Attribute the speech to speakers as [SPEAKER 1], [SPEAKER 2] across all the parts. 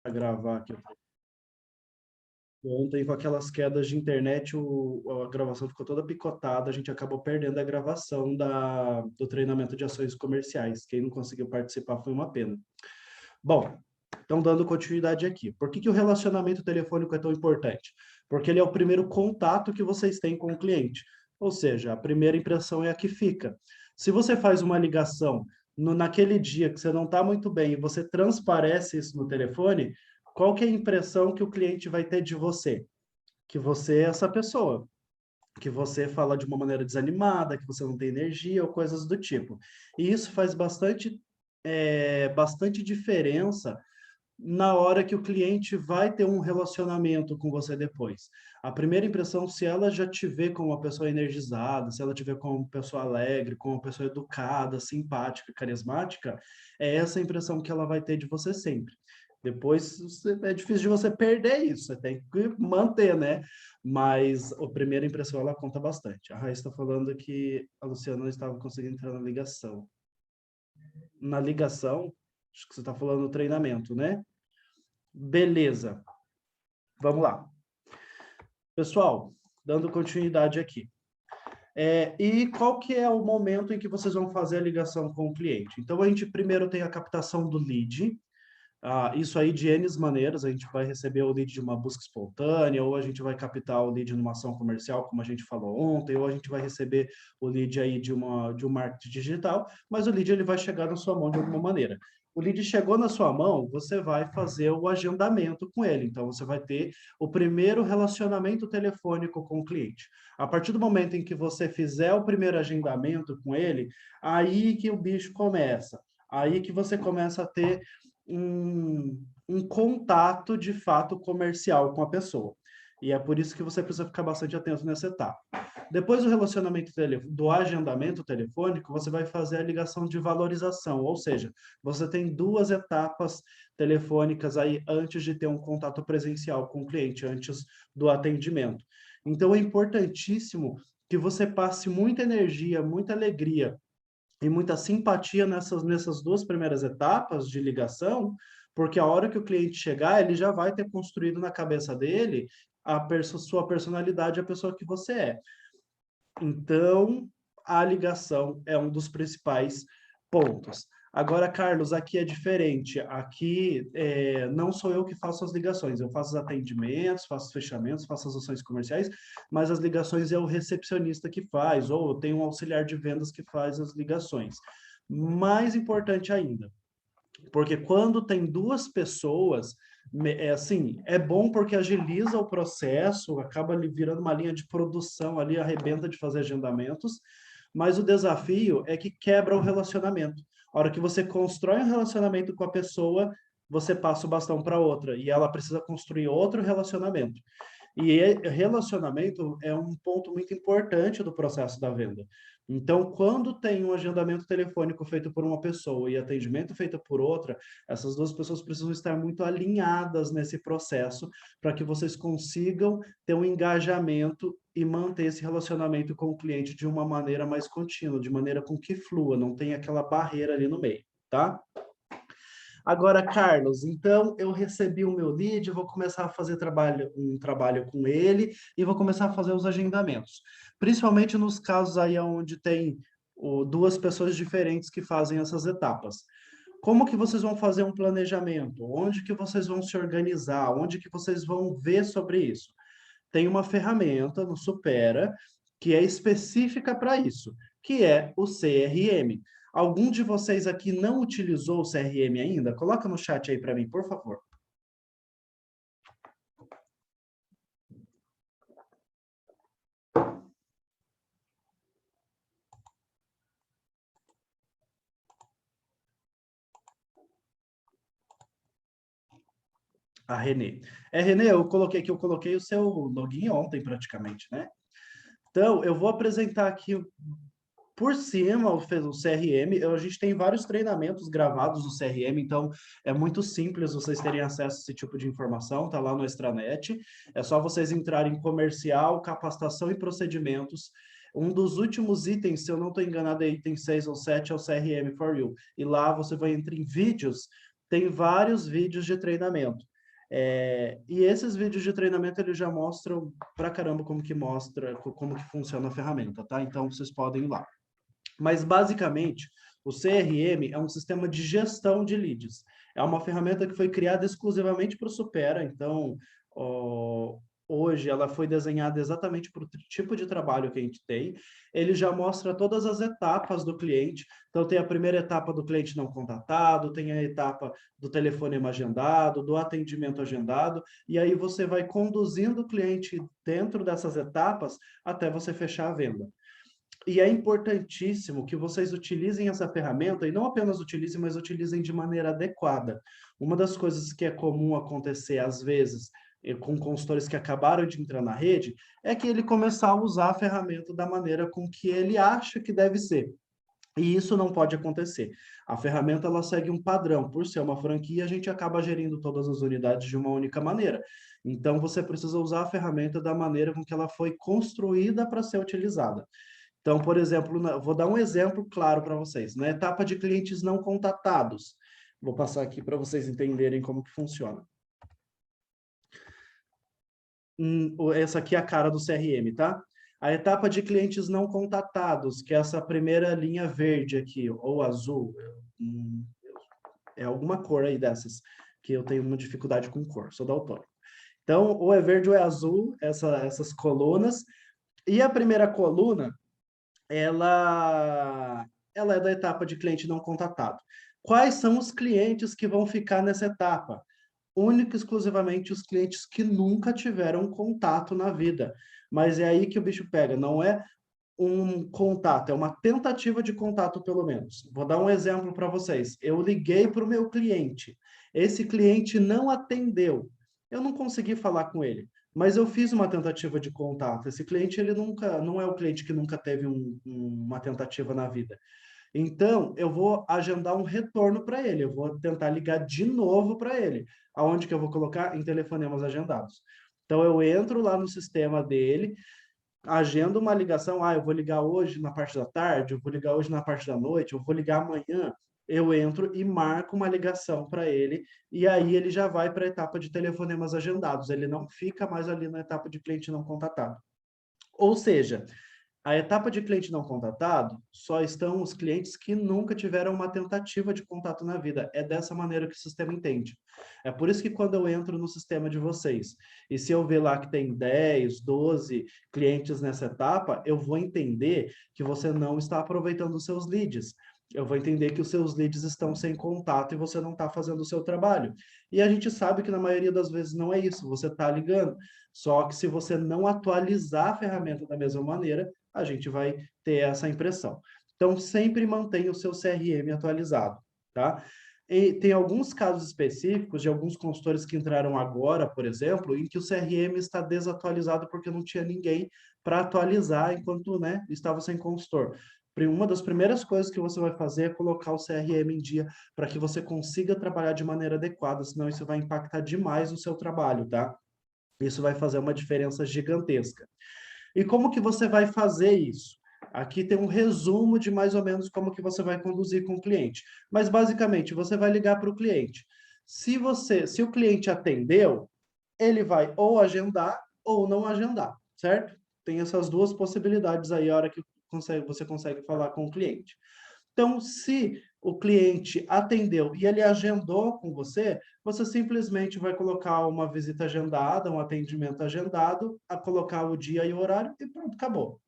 [SPEAKER 1] Para gravar aqui. Ontem, com aquelas quedas de internet, a gravação ficou toda picotada, a gente acabou perdendo a gravação do treinamento de ações comerciais. Quem não conseguiu participar foi uma pena. Bom, então dando continuidade aqui. Por que o relacionamento telefônico é tão importante? Porque ele é o primeiro contato que vocês têm com o cliente. Ou seja, a primeira impressão é a que fica. Se você faz uma ligação naquele dia que você não está muito bem e você transparece isso no telefone, qual que é a impressão que o cliente vai ter de você? Que você é essa pessoa, que você fala de uma maneira desanimada, que você não tem energia ou coisas do tipo. E isso faz bastante diferença na hora que o cliente vai ter um relacionamento com você depois. A primeira impressão, se ela já te vê como uma pessoa energizada, se ela te vê como uma pessoa alegre, como uma pessoa educada, simpática, carismática, é essa impressão que ela vai ter de você sempre. Depois é difícil de você perder isso, você tem que manter, né? Mas a primeira impressão ela conta bastante. A Raíssa está falando que a Luciana não estava conseguindo entrar na ligação. Na ligação, acho que você está falando do treinamento, né? Beleza. Vamos lá. Pessoal, dando continuidade aqui. E qual que é o momento em que vocês vão fazer a ligação com o cliente? Então, a gente primeiro tem a captação do lead. Isso aí de N maneiras, a gente vai receber o lead de uma busca espontânea, ou a gente vai captar o lead numa ação comercial, como a gente falou ontem, ou a gente vai receber o lead aí de um marketing digital, mas o lead ele vai chegar na sua mão de alguma maneira. O lead chegou na sua mão, você vai fazer o agendamento com ele. Então, você vai ter o primeiro relacionamento telefônico com o cliente. A partir do momento em que você fizer o primeiro agendamento com ele, aí que o bicho começa. Aí que você começa a ter um contato de fato comercial com a pessoa. E é por isso que você precisa ficar bastante atento nessa etapa. Depois do do agendamento telefônico, você vai fazer a ligação de valorização, ou seja, você tem duas etapas telefônicas aí antes de ter um contato presencial com o cliente, antes do atendimento. Então, é importantíssimo que você passe muita energia, muita alegria e muita simpatia nessas duas primeiras etapas de ligação, porque a hora que o cliente chegar, ele já vai ter construído na cabeça dele sua personalidade, a pessoa que você é. Então, a ligação é um dos principais pontos. Agora, Carlos, aqui é diferente. Aqui não sou eu que faço as ligações. Eu faço os atendimentos, faço os fechamentos, faço as ações comerciais, mas as ligações é o recepcionista que faz, ou eu tenho um auxiliar de vendas que faz as ligações. Mais importante ainda, porque quando tem duas pessoas, assim, é bom porque agiliza o processo, acaba ali virando uma linha de produção, ali arrebenta de fazer agendamentos, mas o desafio é que quebra o relacionamento. A hora que você constrói um relacionamento com a pessoa, você passa o bastão para outra, e ela precisa construir outro relacionamento. E relacionamento é um ponto muito importante do processo da venda. Então, quando tem um agendamento telefônico feito por uma pessoa e atendimento feito por outra, essas duas pessoas precisam estar muito alinhadas nesse processo para que vocês consigam ter um engajamento e manter esse relacionamento com o cliente de uma maneira mais contínua, de maneira com que flua, não tem aquela barreira ali no meio, tá? Agora, Carlos, então eu recebi o meu lead, vou começar a fazer um trabalho com ele e vou começar a fazer os agendamentos. Principalmente nos casos aí onde tem duas pessoas diferentes que fazem essas etapas. Como que vocês vão fazer um planejamento? Onde que vocês vão se organizar? Onde que vocês vão ver sobre isso? Tem uma ferramenta no Supera que é específica para isso, que é o CRM. Algum de vocês aqui não utilizou o CRM ainda? Coloca no chat aí para mim, por favor. A Renê. Renê, eu coloquei o seu login ontem praticamente, né? Então, eu vou apresentar aqui por cima o CRM. A gente tem vários treinamentos gravados no CRM, então é muito simples vocês terem acesso a esse tipo de informação, tá lá no extranet. É só vocês entrarem em comercial, capacitação e procedimentos. Um dos últimos itens, se eu não estou enganado, é item 6 ou 7, é o CRM for You. E lá você vai entrar em vídeos, tem vários vídeos de treinamento. E esses vídeos de treinamento, eles já mostram pra caramba como que mostra, como que funciona a ferramenta, tá? Então, vocês podem ir lá. Mas, basicamente, o CRM é um sistema de gestão de leads. É uma ferramenta que foi criada exclusivamente para o Supera, então, hoje ela foi desenhada exatamente para o tipo de trabalho que a gente tem. Ele já mostra todas as etapas do cliente. Então, tem a primeira etapa do cliente não contatado, tem a etapa do telefonema agendado, do atendimento agendado, e aí você vai conduzindo o cliente dentro dessas etapas até você fechar a venda. E é importantíssimo que vocês utilizem essa ferramenta, e não apenas utilizem, mas utilizem de maneira adequada. Uma das coisas que é comum acontecer, às vezes, com consultores que acabaram de entrar na rede, é que ele começar a usar a ferramenta da maneira com que ele acha que deve ser. E isso não pode acontecer. A ferramenta ela segue um padrão. Por ser uma franquia, a gente acaba gerindo todas as unidades de uma única maneira. Então, você precisa usar a ferramenta da maneira com que ela foi construída para ser utilizada. Então, por exemplo, vou dar um exemplo claro para vocês. Na etapa de clientes não contatados, vou passar aqui para vocês entenderem como que funciona. Essa aqui é a cara do CRM, tá? A etapa de clientes não contatados, que é essa primeira linha verde aqui, ou azul, é alguma cor aí dessas, que eu tenho uma dificuldade com cor, sou daltônico. Então, ou é verde ou é azul, essas colunas. E a primeira coluna, ela é da etapa de cliente não contatado. Quais são os clientes que vão ficar nessa etapa? Único e exclusivamente os clientes que nunca tiveram contato na vida. Mas é aí que o bicho pega, não é um contato, é uma tentativa de contato, pelo menos. Vou dar um exemplo para vocês. Eu liguei para o meu cliente. Esse cliente não atendeu. Eu não consegui falar com ele, mas eu fiz uma tentativa de contato. Esse cliente, ele nunca, não é o cliente que nunca teve uma tentativa na vida. Então, eu vou agendar um retorno para ele. Eu vou tentar ligar de novo para ele. Aonde que eu vou colocar? Em telefonemas agendados. Então, eu entro lá no sistema dele, agendo uma ligação, eu vou ligar hoje na parte da tarde, eu vou ligar hoje na parte da noite, eu vou ligar amanhã, eu entro e marco uma ligação para ele, e aí ele já vai para a etapa de telefonemas agendados, ele não fica mais ali na etapa de cliente não contatado. Ou seja, a etapa de cliente não contatado só estão os clientes que nunca tiveram uma tentativa de contato na vida. É dessa maneira que o sistema entende. É por isso que quando eu entro no sistema de vocês, e se eu ver lá que tem 10, 12 clientes nessa etapa, eu vou entender que você não está aproveitando os seus leads. Eu vou entender que os seus leads estão sem contato e você não está fazendo o seu trabalho. E a gente sabe que na maioria das vezes não é isso, você está ligando. Só que se você não atualizar a ferramenta da mesma maneira, a gente vai ter essa impressão. Então, sempre mantenha o seu CRM atualizado, tá? E tem alguns casos específicos de alguns consultores que entraram agora, por exemplo, em que o CRM está desatualizado porque não tinha ninguém para atualizar enquanto, né, estava sem consultor. Uma das primeiras coisas que você vai fazer é colocar o CRM em dia para que você consiga trabalhar de maneira adequada, senão isso vai impactar demais o seu trabalho, tá? Isso vai fazer uma diferença gigantesca. E como que você vai fazer isso? Aqui tem um resumo de mais ou menos como que você vai conduzir com o cliente. Mas basicamente, você vai ligar para o cliente. Se o cliente atendeu, ele vai ou agendar ou não agendar, certo? Tem essas duas possibilidades aí a hora que você consegue falar com o cliente. Então, se o cliente atendeu e ele agendou com você, você simplesmente vai colocar uma visita agendada, um atendimento agendado, a colocar o dia e o horário e pronto, acabou.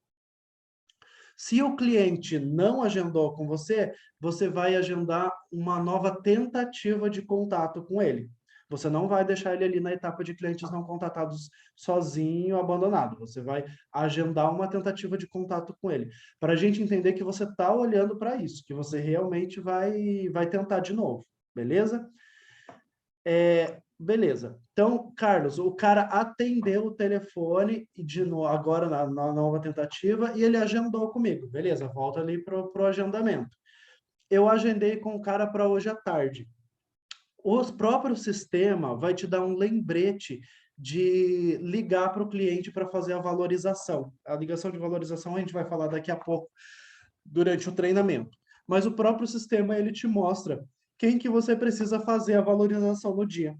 [SPEAKER 1] Se o cliente não agendou com você, você vai agendar uma nova tentativa de contato com ele. Você não vai deixar ele ali na etapa de clientes não contatados sozinho, abandonado. Você vai agendar uma tentativa de contato com ele. Para a gente entender que você está olhando para isso, que você realmente vai tentar de novo. Beleza? Beleza. Então, Carlos, o cara atendeu o telefone de novo, agora na nova tentativa e ele agendou comigo. Beleza, volta ali para o agendamento. Eu agendei com o cara para hoje à tarde. O próprio sistema vai te dar um lembrete de ligar para o cliente para fazer a valorização. A ligação de valorização a gente vai falar daqui a pouco durante o treinamento. Mas o próprio sistema ele te mostra quem que você precisa fazer a valorização no dia.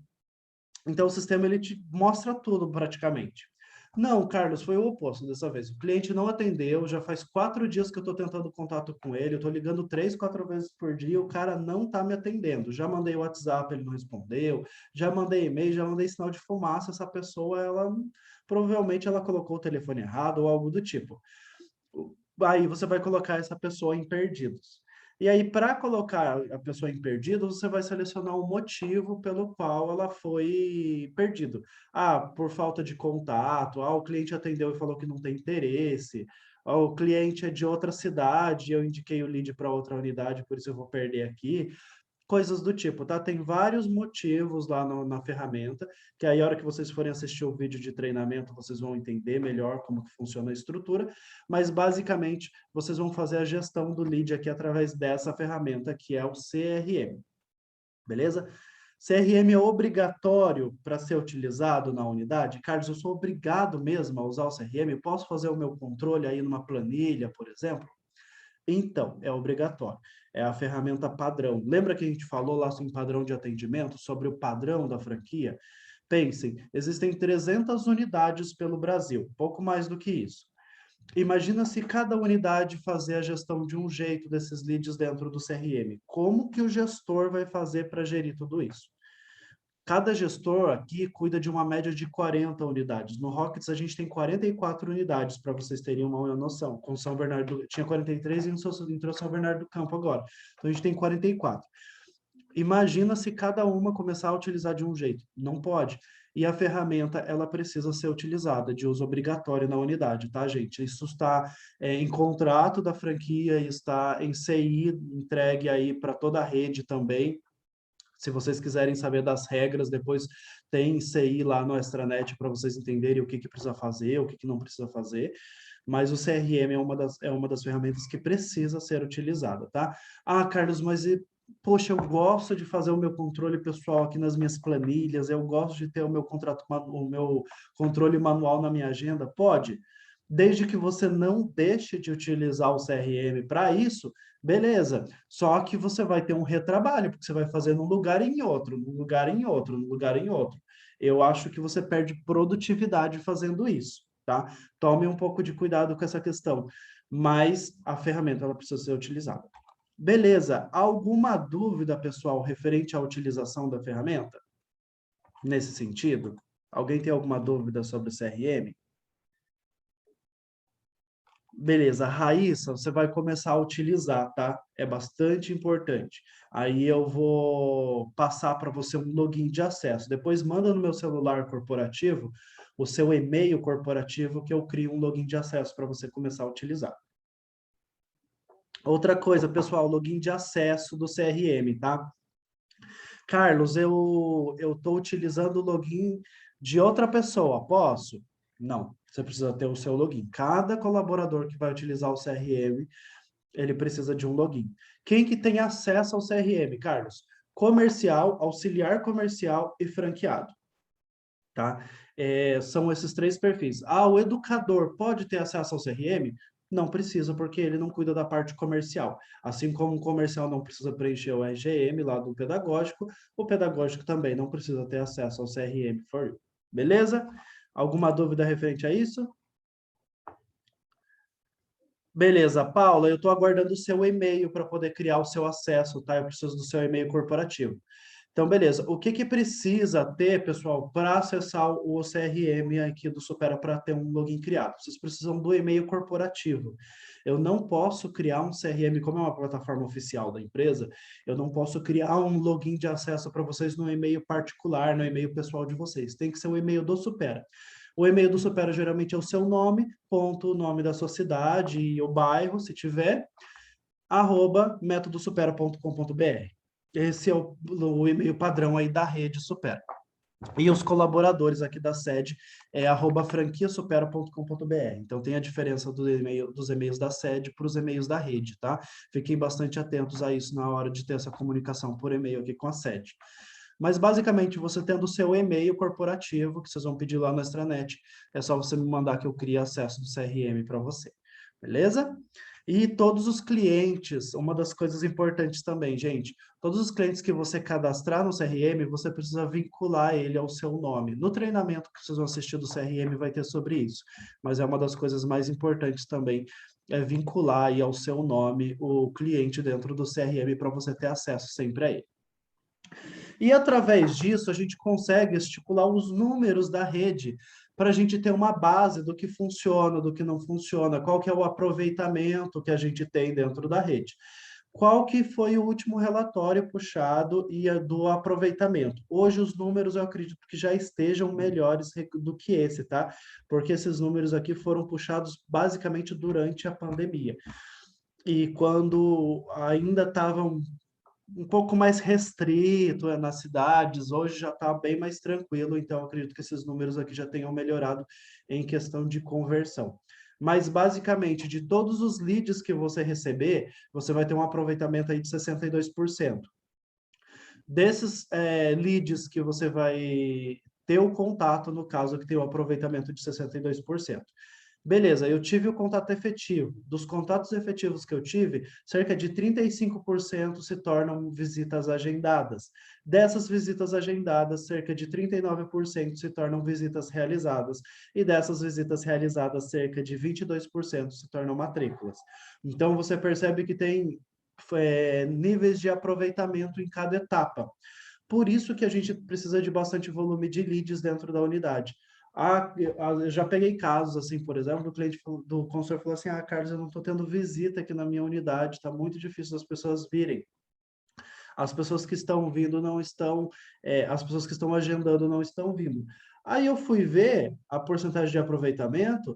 [SPEAKER 1] Então, o sistema ele te mostra tudo praticamente. Não, Carlos, foi o oposto dessa vez. O cliente não atendeu, já faz 4 dias que eu estou tentando contato com ele, eu estou ligando 3, 4 vezes por dia, o cara não está me atendendo. Já mandei WhatsApp, ele não respondeu, já mandei e-mail, já mandei sinal de fumaça, essa pessoa, ela provavelmente ela colocou o telefone errado ou algo do tipo. Aí você vai colocar essa pessoa em perdidos. E aí, para colocar a pessoa em perdidos, você vai selecionar o motivo pelo qual ela foi perdido. Ah, por falta de contato. Ah, o cliente atendeu e falou que não tem interesse. Ah, o cliente é de outra cidade, eu indiquei o lead para outra unidade, por isso eu vou perder aqui, coisas do tipo, tá? Tem vários motivos lá na ferramenta, que aí a hora que vocês forem assistir o vídeo de treinamento, vocês vão entender melhor como que funciona a estrutura, mas basicamente vocês vão fazer a gestão do lead aqui através dessa ferramenta, que é o CRM, beleza? CRM é obrigatório para ser utilizado na unidade? Carlos, eu sou obrigado mesmo a usar o CRM? Posso fazer o meu controle aí numa planilha, por exemplo? Então, é obrigatório. É a ferramenta padrão. Lembra que a gente falou lá em padrão de atendimento, sobre o padrão da franquia? Pensem, existem 300 unidades pelo Brasil, pouco mais do que isso. Imagina se cada unidade fazer a gestão de um jeito desses leads dentro do CRM. Como que o gestor vai fazer para gerir tudo isso? Cada gestor aqui cuida de uma média de 40 unidades. No Rockets, a gente tem 44 unidades, para vocês terem uma noção. Com São Bernardo, tinha 43 e entrou São Bernardo do Campo agora. Então, a gente tem 44. Imagina se cada uma começar a utilizar de um jeito. Não pode. E a ferramenta, ela precisa ser utilizada de uso obrigatório na unidade, tá, gente? Isso está em contrato da franquia, está em CI, entregue aí para toda a rede também. Se vocês quiserem saber das regras, depois tem CI lá no Extranet para vocês entenderem o que precisa fazer, o que não precisa fazer. Mas o CRM é uma das ferramentas que precisa ser utilizada, tá? Ah, Carlos, mas poxa, eu gosto de fazer o meu controle pessoal aqui nas minhas planilhas, eu gosto de ter o meu o meu controle manual na minha agenda. Pode, desde que você não deixe de utilizar o CRM para isso, beleza. Só que você vai ter um retrabalho, porque você vai fazer num lugar e em outro, num lugar e em outro, num lugar e em outro. Eu acho que você perde produtividade fazendo isso, tá? Tome um pouco de cuidado com essa questão, mas a ferramenta ela precisa ser utilizada. Beleza. Alguma dúvida, pessoal, referente à utilização da ferramenta? Nesse sentido? Alguém tem alguma dúvida sobre o CRM? Beleza, Raíssa, você vai começar a utilizar, tá? É bastante importante. Aí eu vou passar para você um login de acesso. Depois manda no meu celular corporativo o seu e-mail corporativo que eu crio um login de acesso para você começar a utilizar. Outra coisa, pessoal, login de acesso do CRM, tá? Carlos, eu estou utilizando o login de outra pessoa, posso? Não, você precisa ter o seu login. Cada colaborador que vai utilizar o CRM, ele precisa de um login. Quem que tem acesso ao CRM, Carlos? Comercial, auxiliar comercial e franqueado, tá? São esses 3 perfis. Ah, o educador pode ter acesso ao CRM? Não precisa, porque ele não cuida da parte comercial. Assim como o comercial não precisa preencher o RGM lá do pedagógico, o pedagógico também não precisa ter acesso ao CRM for you. Beleza? Alguma dúvida referente a isso? Beleza, Paula, eu estou aguardando o seu e-mail para poder criar o seu acesso, tá? Eu preciso do seu e-mail corporativo. Então, beleza. O que precisa ter, pessoal, para acessar o CRM aqui do Supera para ter um login criado? Vocês precisam do e-mail corporativo. Eu não posso criar um CRM, como é uma plataforma oficial da empresa, eu não posso criar um login de acesso para vocês no e-mail particular, no e-mail pessoal de vocês. Tem que ser o e-mail do Supera. O e-mail do Supera geralmente é o seu nome, ponto, o nome da sua cidade e o bairro, se tiver, arroba metodosupera.com.br. Esse é o e-mail padrão aí da rede Supera. E os colaboradores aqui da sede é arroba franquiasupera.com.br. Então tem a diferença dos e-mails da sede para os e-mails da rede, tá? Fiquem bastante atentos a isso na hora de ter essa comunicação por e-mail aqui com a sede. Mas, basicamente, você tendo o seu e-mail corporativo, que vocês vão pedir lá na extranet, é só você me mandar que eu crie acesso do CRM para você. Beleza? E todos os clientes, uma das coisas importantes também, gente, todos os clientes que você cadastrar no CRM, você precisa vincular ele ao seu nome. No treinamento que vocês vão assistir do CRM vai ter sobre isso, mas é uma das coisas mais importantes também, é vincular aí ao seu nome o cliente dentro do CRM para você ter acesso sempre a ele. E através disso, a gente consegue estipular os números da rede, para a gente ter uma base do que funciona, do que não funciona, qual que é o aproveitamento que a gente tem dentro da rede. Qual que foi o último relatório puxado e do aproveitamento? Hoje os números eu acredito que já estejam melhores do que esse, tá? Porque esses números aqui foram puxados basicamente durante a pandemia. E quando ainda estavam um pouco mais restrito nas cidades, hoje já está bem mais tranquilo, então acredito que esses números aqui já tenham melhorado em questão de conversão. Mas, basicamente, de todos os leads que você receber, você vai ter um aproveitamento aí de 62%. Desses leads que você vai ter o contato, no caso, que tem o aproveitamento de 62%. Beleza, eu tive o contato efetivo. Dos contatos efetivos que eu tive, cerca de 35% se tornam visitas agendadas. Dessas visitas agendadas, cerca de 39% se tornam visitas realizadas. E dessas visitas realizadas, cerca de 22% se tornam matrículas. Então, você percebe que tem níveis de aproveitamento em cada etapa. Por isso que a gente precisa de bastante volume de leads dentro da unidade. Eu já peguei casos, assim, por exemplo, do cliente do consultor falou assim, Carlos, eu não estou tendo visita aqui na minha unidade, está muito difícil das pessoas virem. As pessoas que estão vindo não estão, as pessoas que estão agendando não estão vindo. Aí eu fui ver a porcentagem de aproveitamento,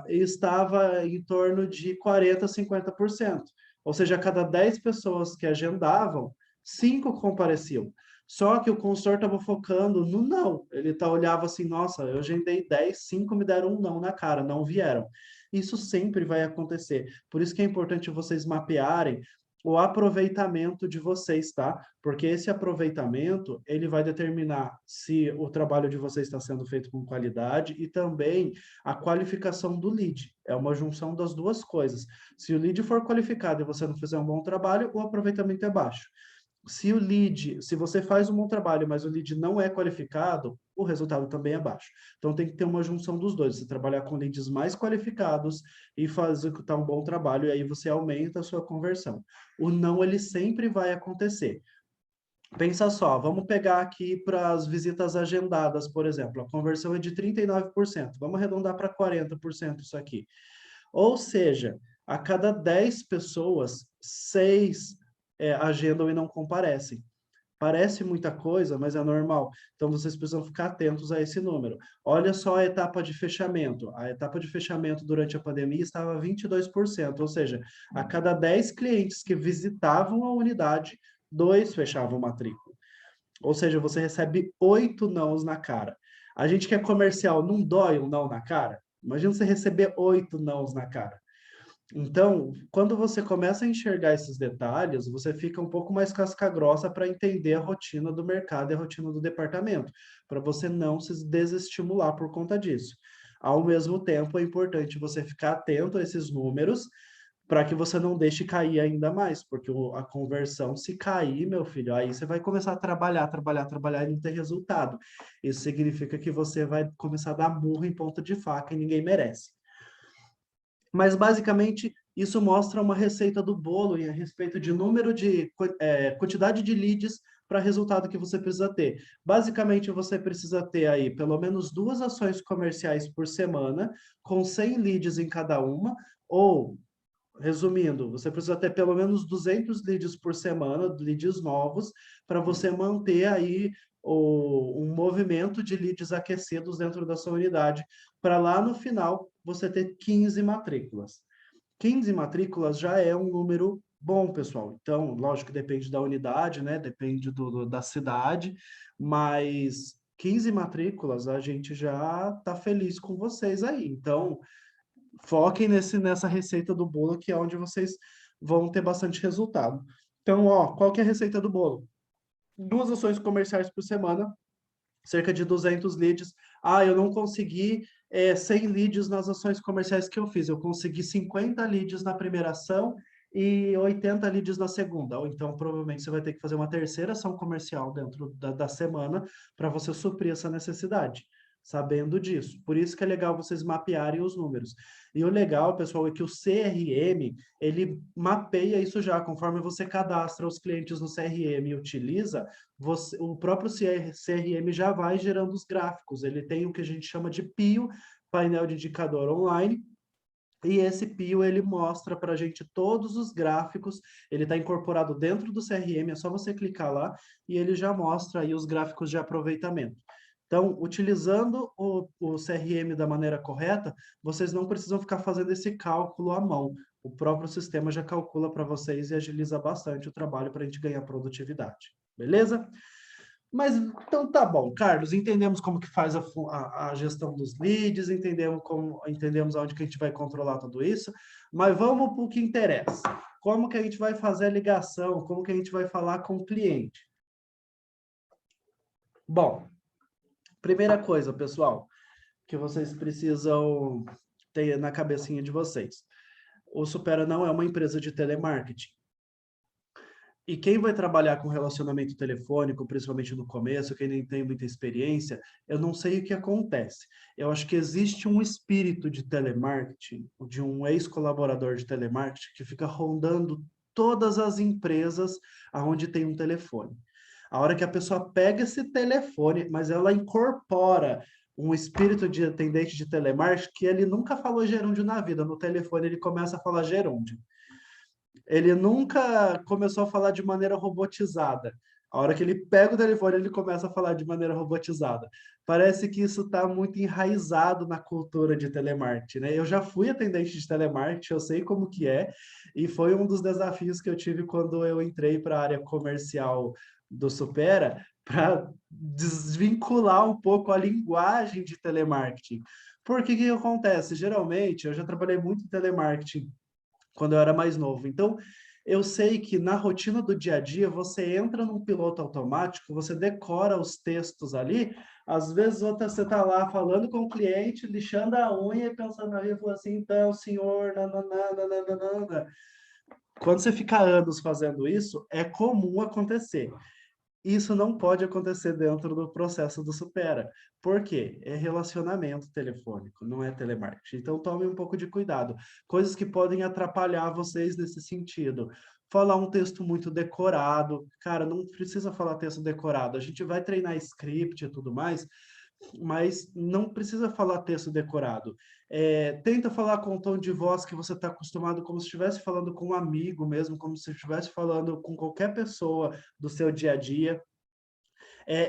[SPEAKER 1] estava em torno de 40%, 50%. Ou seja, a cada 10 pessoas que agendavam, 5 compareciam. Só que o consultor estava focando no não. Ele olhava assim, nossa, eu agendei 10, 5 me deram um não na cara, não vieram. Isso sempre vai acontecer. Por isso que é importante vocês mapearem o aproveitamento de vocês, tá? Porque esse aproveitamento, ele vai determinar se o trabalho de vocês está sendo feito com qualidade e também a qualificação do lead. É uma junção das duas coisas. Se o lead for qualificado e você não fizer um bom trabalho, o aproveitamento é baixo. Se você faz um bom trabalho, mas o lead não é qualificado, o resultado também é baixo. Então tem que ter uma junção dos dois, você trabalhar com leads mais qualificados e executar um bom trabalho, e aí você aumenta a sua conversão. O não, ele sempre vai acontecer. Pensa só, vamos pegar aqui para as visitas agendadas, por exemplo, a conversão é de 39%, vamos arredondar para 40% isso aqui. Ou seja, a cada 10 pessoas, 6 agendam e não comparecem. Parece muita coisa, mas é normal. Então, vocês precisam ficar atentos a esse número. Olha só a etapa de fechamento. A etapa de fechamento durante a pandemia estava 22%, ou seja, a cada 10 clientes que visitavam a unidade, 2 fechavam matrícula. Ou seja, você recebe 8 nãos na cara. A gente que é comercial, não dói um não na cara? Imagina você receber 8 nãos na cara. Então, quando você começa a enxergar esses detalhes, você fica um pouco mais casca-grossa para entender a rotina do mercado e a rotina do departamento, para você não se desestimular por conta disso. Ao mesmo tempo, é importante você ficar atento a esses números para que você não deixe cair ainda mais, porque a conversão, se cair, meu filho, aí você vai começar a trabalhar, trabalhar, trabalhar e não ter resultado. Isso significa que você vai começar a dar murro em ponta de faca e ninguém merece. Mas, basicamente, isso mostra uma receita do bolo a respeito de número de quantidade de leads para resultado que você precisa ter. Basicamente, você precisa ter aí pelo menos 2 ações comerciais por semana, com 100 leads em cada uma, ou, resumindo, você precisa ter pelo menos 200 leads por semana, leads novos, para você manter aí um movimento de leads aquecidos dentro da sua unidade, para lá no final você ter 15 matrículas. 15 matrículas já é um número bom, pessoal. Então, lógico que depende da unidade, né? Depende da cidade, mas 15 matrículas a gente já está feliz com vocês aí. Então, foquem nessa receita do bolo, que é onde vocês vão ter bastante resultado. Então, ó, qual que é a receita do bolo? 2 ações comerciais por semana, cerca de 200 leads. Eu não consegui 100 leads nas ações comerciais que eu fiz. Eu consegui 50 leads na primeira ação e 80 leads na segunda. Ou então, provavelmente, você vai ter que fazer uma terceira ação comercial dentro da semana para você suprir essa necessidade, sabendo disso. Por isso que é legal vocês mapearem os números. E o legal, pessoal, é que o CRM, ele mapeia isso já, conforme você cadastra os clientes no CRM e utiliza, o próprio CRM já vai gerando os gráficos. Ele tem o que a gente chama de PIO, painel de indicador online, e esse PIO, ele mostra para a gente todos os gráficos, ele está incorporado dentro do CRM, é só você clicar lá e ele já mostra aí os gráficos de aproveitamento. Então, utilizando o CRM da maneira correta, vocês não precisam ficar fazendo esse cálculo à mão. O próprio sistema já calcula para vocês e agiliza bastante o trabalho para a gente ganhar produtividade. Beleza? Mas então tá bom, Carlos, entendemos como que faz a gestão dos leads, entendemos aonde que a gente vai controlar tudo isso, mas vamos para o que interessa. Como que a gente vai fazer a ligação, como que a gente vai falar com o cliente? Bom, primeira coisa, pessoal, que vocês precisam ter na cabecinha de vocês. O Supera não é uma empresa de telemarketing. E quem vai trabalhar com relacionamento telefônico, principalmente no começo, quem nem tem muita experiência, eu não sei o que acontece. Eu acho que existe um espírito de telemarketing, de um ex-colaborador de telemarketing, que fica rondando todas as empresas onde tem um telefone. A hora que a pessoa pega esse telefone, mas ela incorpora um espírito de atendente de telemarketing que ele nunca falou gerúndio na vida. No telefone ele começa a falar gerúndio. Ele nunca começou a falar de maneira robotizada. A hora que ele pega o telefone, ele começa a falar de maneira robotizada. Parece que isso está muito enraizado na cultura de telemarketing, né? Eu já fui atendente de telemarketing, eu sei como que é, e foi um dos desafios que eu tive quando eu entrei para a área comercial do Supera, para desvincular um pouco a linguagem de telemarketing. Porque que acontece? Geralmente, eu já trabalhei muito em telemarketing quando eu era mais novo. Então, eu sei que na rotina do dia a dia, você entra num piloto automático, você decora os textos ali, às vezes você está lá falando com o cliente, lixando a unha e pensando ali, assim, então, senhor, nananana. Quando você fica anos fazendo isso, é comum acontecer. Isso não pode acontecer dentro do processo do Supera. Por quê? É relacionamento telefônico, não é telemarketing. Então, tome um pouco de cuidado. Coisas que podem atrapalhar vocês nesse sentido. Falar um texto muito decorado. Cara, não precisa falar texto decorado. A gente vai treinar script e tudo mais, mas não precisa falar texto decorado. Tenta falar com o tom de voz que você está acostumado, como se estivesse falando com um amigo mesmo, como se estivesse falando com qualquer pessoa do seu dia a dia.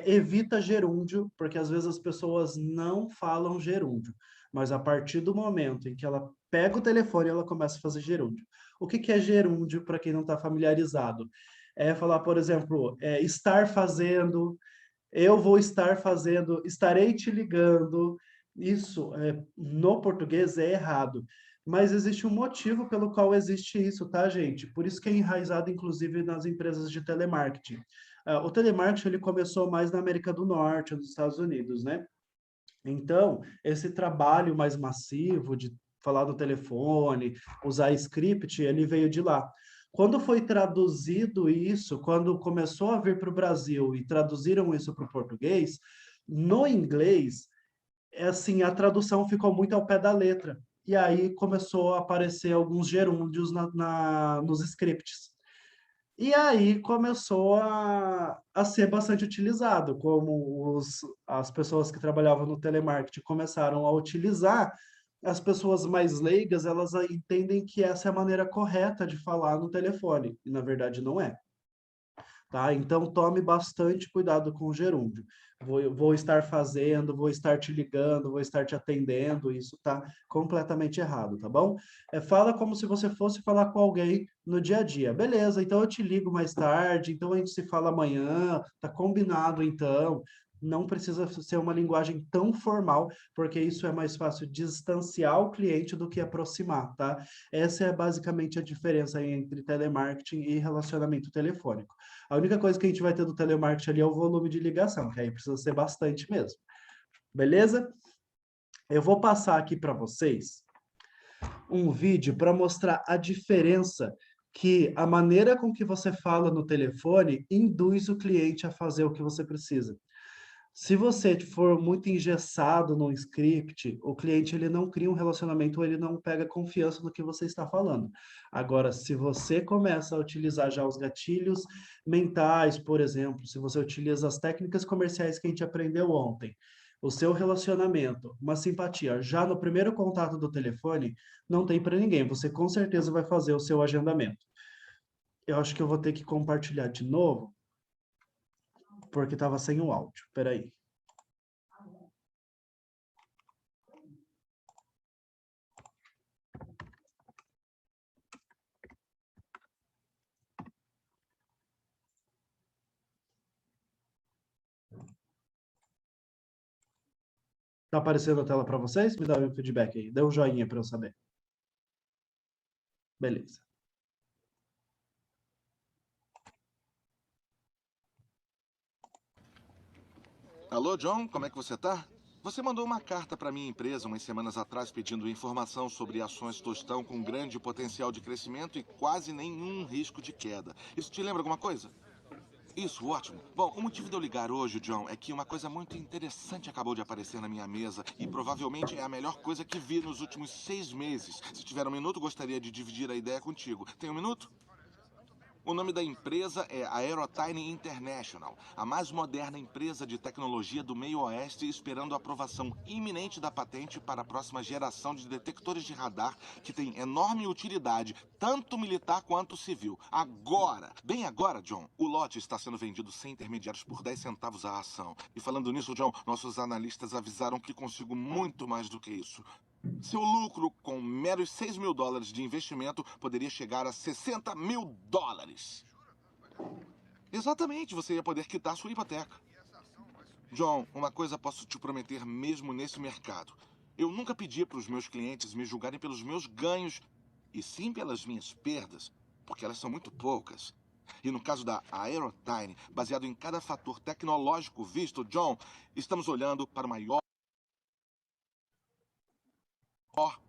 [SPEAKER 1] Evita gerúndio, porque às vezes as pessoas não falam gerúndio, mas a partir do momento em que ela pega o telefone, ela começa a fazer gerúndio. O que que é gerúndio para quem não está familiarizado? É falar, por exemplo, estar fazendo, eu vou estar fazendo, estarei te ligando. Isso, no português, é errado. Mas existe um motivo pelo qual existe isso, tá, gente? Por isso que é enraizado, inclusive, nas empresas de telemarketing. O telemarketing ele começou mais na América do Norte, nos Estados Unidos, né? Então, esse trabalho mais massivo de falar no telefone, usar script, ele veio de lá. Quando foi traduzido isso, quando começou a vir para o Brasil e traduziram isso para o português, no inglês, assim, a tradução ficou muito ao pé da letra. E aí começou a aparecer alguns gerúndios nos scripts. E aí começou a ser bastante utilizado, como as pessoas que trabalhavam no telemarketing começaram a utilizar, as pessoas mais leigas, elas entendem que essa é a maneira correta de falar no telefone, e na verdade não é. Tá? Então, tome bastante cuidado com o gerúndio. Vou estar fazendo, vou estar te ligando, vou estar te atendendo, isso está completamente errado, tá bom? Fala como se você fosse falar com alguém no dia a dia. Beleza, então eu te ligo mais tarde, então a gente se fala amanhã, tá combinado então. Não precisa ser uma linguagem tão formal, porque isso é mais fácil distanciar o cliente do que aproximar, tá? Essa é basicamente a diferença entre telemarketing e relacionamento telefônico. A única coisa que a gente vai ter do telemarketing ali é o volume de ligação, que aí precisa ser bastante mesmo. Beleza? Eu vou passar aqui para vocês um vídeo para mostrar a diferença que a maneira com que você fala no telefone induz o cliente a fazer o que você precisa. Se você for muito engessado no script, o cliente ele não cria um relacionamento, ou ele não pega confiança no que você está falando. Agora, se você começa a utilizar já os gatilhos mentais, por exemplo, se você utiliza as técnicas comerciais que a gente aprendeu ontem, o seu relacionamento, uma simpatia, já no primeiro contato do telefone, não tem para ninguém. Você com certeza vai fazer o seu agendamento. Eu acho que eu vou ter que compartilhar de novo, porque estava sem o áudio. Espera aí. Tá aparecendo a tela para vocês? Me dá um feedback aí. Dê um joinha para eu saber. Beleza.
[SPEAKER 2] Alô, John, como é que você tá? Você mandou uma carta para minha empresa umas semanas atrás pedindo informação sobre ações Tostão com grande potencial de crescimento e quase nenhum risco de queda. Isso te lembra alguma coisa? Isso, ótimo. Bom, o motivo de eu ligar hoje, John, é que uma coisa muito interessante acabou de aparecer na minha mesa e provavelmente é a melhor coisa que vi nos últimos 6 meses. Se tiver um minuto, gostaria de dividir a ideia contigo. Tem um minuto? O nome da empresa é Aerotyne International, a mais moderna empresa de tecnologia do meio oeste, esperando a aprovação iminente da patente para a próxima geração de detectores de radar que tem enorme utilidade, tanto militar quanto civil. Agora, bem agora, John, o lote está sendo vendido sem intermediários por 10 centavos a ação. E falando nisso, John, nossos analistas avisaram que consigo muito mais do que isso. Seu lucro com meros $6.000 de investimento poderia chegar a $60.000. Exatamente, você ia poder quitar sua hipoteca. John, uma coisa posso te prometer mesmo nesse mercado. Eu nunca pedi para os meus clientes me julgarem pelos meus ganhos, e sim pelas minhas perdas, porque elas são muito poucas. E no caso da Aerotyne, baseado em cada fator tecnológico visto, John, estamos olhando para o maior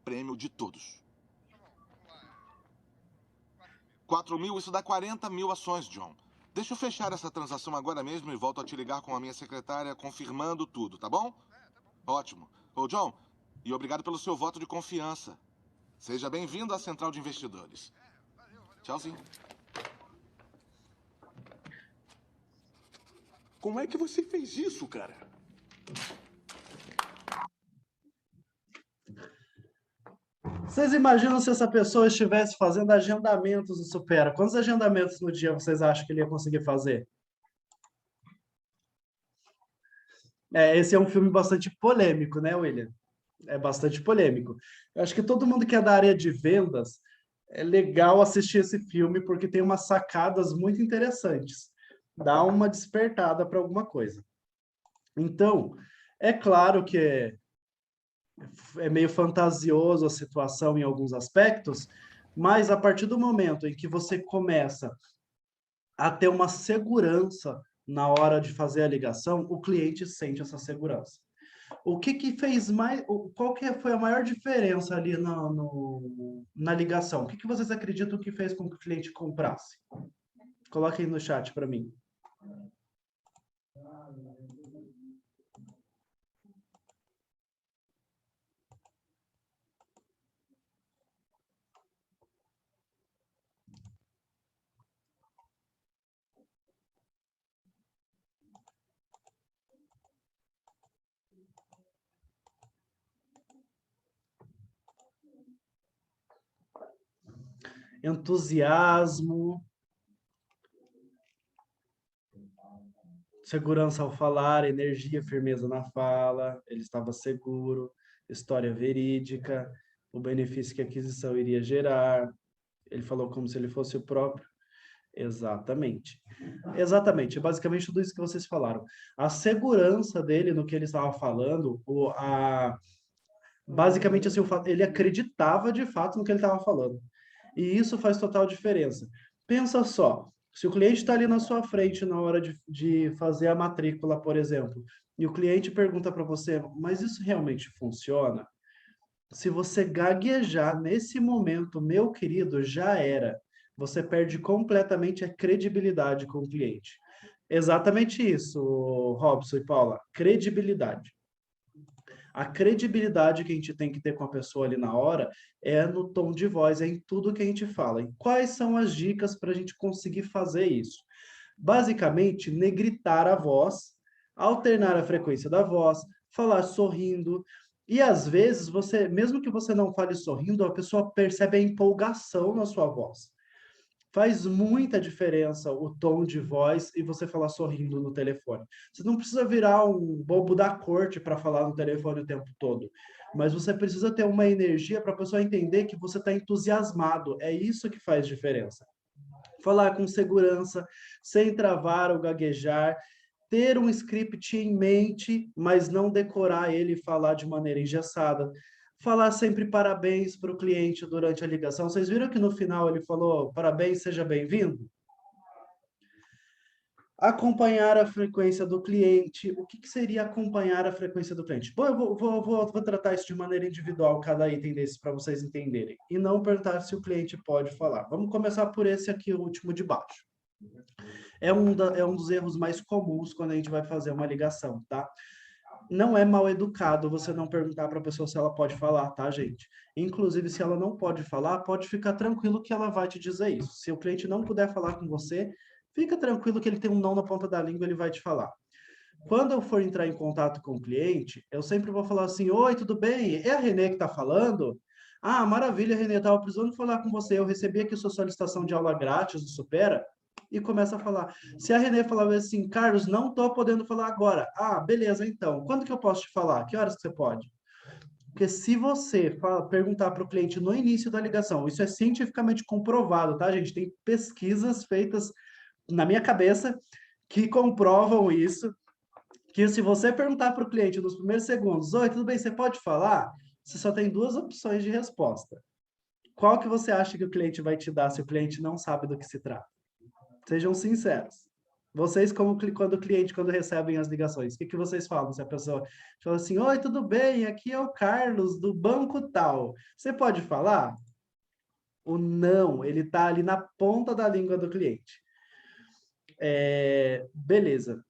[SPEAKER 2] prêmio de todos. 4.000, isso dá 40.000 ações, John. Deixa eu fechar essa transação agora mesmo e volto a te ligar com a minha secretária confirmando tudo, tá bom? Ótimo. Ô, John, e obrigado pelo seu voto de confiança. Seja bem-vindo à Central de Investidores. Tchauzinho.
[SPEAKER 3] Como é que você fez isso, cara?
[SPEAKER 1] Vocês imaginam se essa pessoa estivesse fazendo agendamentos no Supera? Quantos agendamentos no dia vocês acham que ele ia conseguir fazer? Esse é um filme bastante polêmico, né, William? É bastante polêmico. Eu acho que todo mundo que é da área de vendas é legal assistir esse filme porque tem umas sacadas muito interessantes. Dá uma despertada para alguma coisa. Então, é claro que é meio fantasioso a situação em alguns aspectos, mas a partir do momento em que você começa a ter uma segurança na hora de fazer a ligação, o cliente sente essa segurança. O que que fez mais, qual que foi a maior diferença ali na ligação? O que que vocês acreditam que fez com que o cliente comprasse? Coloquem no chat para mim. Entusiasmo, segurança ao falar, energia, firmeza na fala, ele estava seguro, história verídica, o benefício que a aquisição iria gerar, ele falou como se ele fosse o próprio. Exatamente. Exatamente, é basicamente tudo isso que vocês falaram. A segurança dele no que ele estava falando, basicamente assim, ele acreditava de fato no que ele estava falando. E isso faz total diferença. Pensa só, se o cliente está ali na sua frente na hora de fazer a matrícula, por exemplo, e o cliente pergunta para você, mas isso realmente funciona? Se você gaguejar nesse momento, meu querido, já era. Você perde completamente a credibilidade com o cliente. Exatamente isso, Robson e Paula, credibilidade. A credibilidade que a gente tem que ter com a pessoa ali na hora é no tom de voz, é em tudo que a gente fala. E quais são as dicas para a gente conseguir fazer isso? Basicamente, negritar a voz, alternar a frequência da voz, falar sorrindo. E às vezes, você, mesmo que você não fale sorrindo, a pessoa percebe a empolgação na sua voz. Faz muita diferença o tom de voz e você falar sorrindo no telefone. Você não precisa virar um bobo da corte para falar no telefone o tempo todo, mas você precisa ter uma energia para a pessoa entender que você está entusiasmado. É isso que faz diferença. Falar com segurança, sem travar ou gaguejar, ter um script em mente, mas não decorar ele e falar de maneira engessada. Falar sempre parabéns para o cliente durante a ligação. Vocês viram que no final ele falou parabéns, seja bem-vindo? Acompanhar a frequência do cliente. O que, que seria acompanhar a frequência do cliente? Bom, eu vou tratar isso de maneira individual, cada item desse, para vocês entenderem. E não perguntar se o cliente pode falar. Vamos começar por esse aqui, o último de baixo. É um dos erros mais comuns quando a gente vai fazer uma ligação, tá? Não é mal educado você não perguntar para a pessoa se ela pode falar, tá, gente? Inclusive, se ela não pode falar, pode ficar tranquilo que ela vai te dizer isso. Se o cliente não puder falar com você, fica tranquilo que ele tem um não na ponta da língua, ele vai te falar. Quando eu for entrar em contato com o cliente, eu sempre vou falar assim: oi, tudo bem? É a Renê que está falando? Ah, maravilha, Renê, estava precisando falar com você. Eu recebi aqui sua solicitação de aula grátis do Supera. E começa a falar. Se a Renê falar assim, Carlos, não estou podendo falar agora. Ah, beleza, então. Quando que eu posso te falar? Que horas que você pode? Porque se você perguntar para o cliente no início da ligação, isso é cientificamente comprovado, tá, gente? Tem pesquisas feitas na minha cabeça que comprovam isso, que se você perguntar para o cliente nos primeiros segundos, oi, tudo bem, você pode falar? Você só tem duas opções de resposta. Qual que você acha que o cliente vai te dar se o cliente não sabe do que se trata? Sejam sinceros. Vocês, como quando o cliente, quando recebem as ligações, o que, que vocês falam? Se a pessoa fala assim, oi, tudo bem? Aqui é o Carlos, do banco tal. Você pode falar? O não, ele está ali na ponta da língua do cliente. Beleza.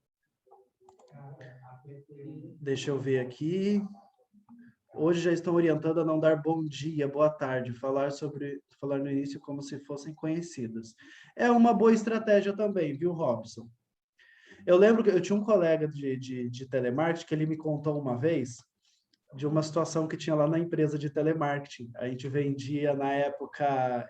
[SPEAKER 1] Deixa eu ver aqui. Hoje já estão orientando a não dar bom dia, boa tarde, falar no início como se fossem conhecidas. É uma boa estratégia também, viu, Robson? Eu lembro que eu tinha um colega de telemarketing que ele me contou uma vez de uma situação que tinha lá na empresa de telemarketing. A gente vendia, na época,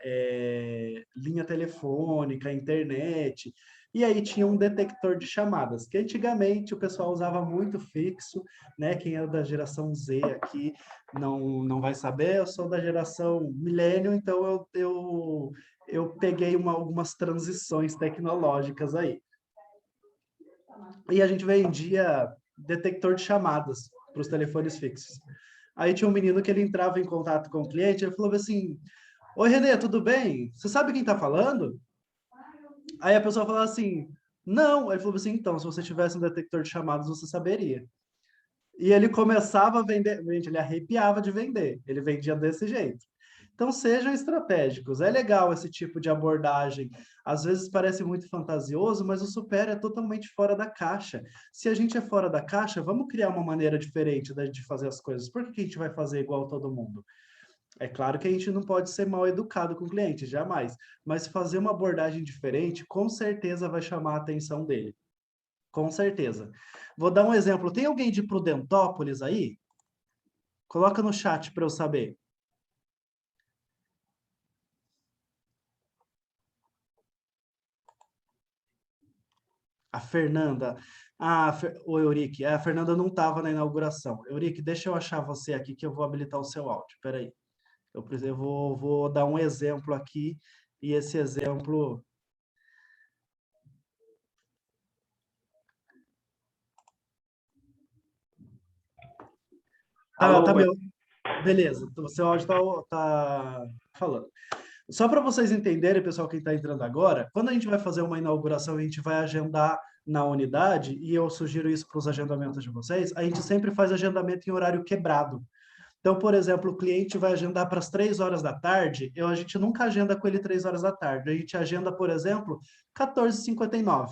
[SPEAKER 1] linha telefônica, internet, e aí tinha um detector de chamadas, que antigamente o pessoal usava muito fixo, né? Quem é da geração Z aqui não vai saber, eu sou da geração milênio, então eu peguei algumas transições tecnológicas aí. E a gente vendia detector de chamadas para os telefones fixos. Aí tinha um menino que ele entrava em contato com o cliente, ele falou assim, oi, Renê, tudo bem? Você sabe quem está falando? Aí a pessoa falava assim, não. Aí ele falou assim, então, se você tivesse um detector de chamadas, você saberia. E ele começava a vender, gente, ele arrepiava de vender, ele vendia desse jeito. Então sejam estratégicos, é legal esse tipo de abordagem. Às vezes parece muito fantasioso, mas o Super é totalmente fora da caixa. Se a gente é fora da caixa, vamos criar uma maneira diferente de fazer as coisas. Por que a gente vai fazer igual todo mundo? É claro que a gente não pode ser mal educado com o cliente, jamais. Mas fazer uma abordagem diferente, com certeza vai chamar a atenção dele. Com certeza. Vou dar um exemplo. Tem alguém de Prudentópolis aí? Coloca no chat para eu saber. A Fernanda. O Eurique. A Fernanda não estava na inauguração. Eurique, deixa eu achar você aqui que eu vou habilitar o seu áudio. Espera aí. Eu vou dar um exemplo aqui e esse exemplo...
[SPEAKER 3] Alô,
[SPEAKER 1] Tá meu... Beleza, o seu áudio tá falando. Só para vocês entenderem, pessoal, quem está entrando agora, quando a gente vai fazer uma inauguração, a gente vai agendar na unidade, e eu sugiro isso para os agendamentos de vocês, a gente sempre faz agendamento em horário quebrado. Então, por exemplo, o cliente vai agendar para as 3 horas da tarde, a gente nunca agenda com ele 3 horas da tarde, a gente agenda, por exemplo, 14h59.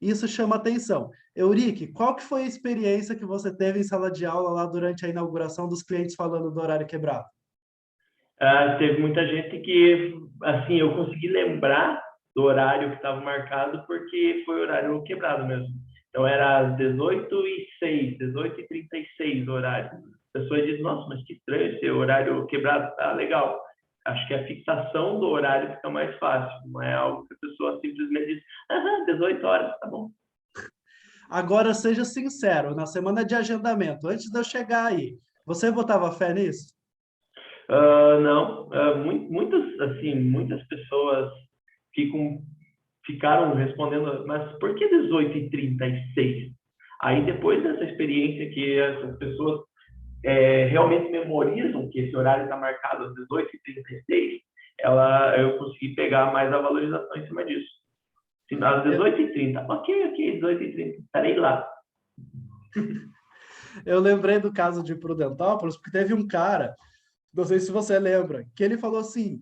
[SPEAKER 1] Isso chama atenção. Eurique, qual que foi a experiência que você teve em sala de aula lá durante a inauguração dos clientes falando do horário quebrado?
[SPEAKER 4] Teve muita gente que, assim, eu consegui lembrar do horário que estava marcado porque foi horário quebrado mesmo. Então, era às 18h06, 18h36 o horário. A pessoa diz, nossa, mas que estranho esse horário quebrado. Tá legal. Acho que a fixação do horário fica mais fácil. Não é algo que a pessoa simplesmente diz, 18 horas, tá bom.
[SPEAKER 1] Agora, seja sincero, na semana de agendamento, antes de eu chegar aí, você botava fé nisso?
[SPEAKER 4] Não, muitas pessoas ficaram respondendo, mas por que 18h36? Aí, depois dessa experiência que essas pessoas realmente memorizam que esse horário está marcado às 18h36, eu consegui pegar mais a valorização em cima disso. Às 18h30, ok, 18h30, estarei lá.
[SPEAKER 1] Eu lembrei do caso de Prudentópolis, porque teve um cara, não sei se você lembra, que ele falou assim,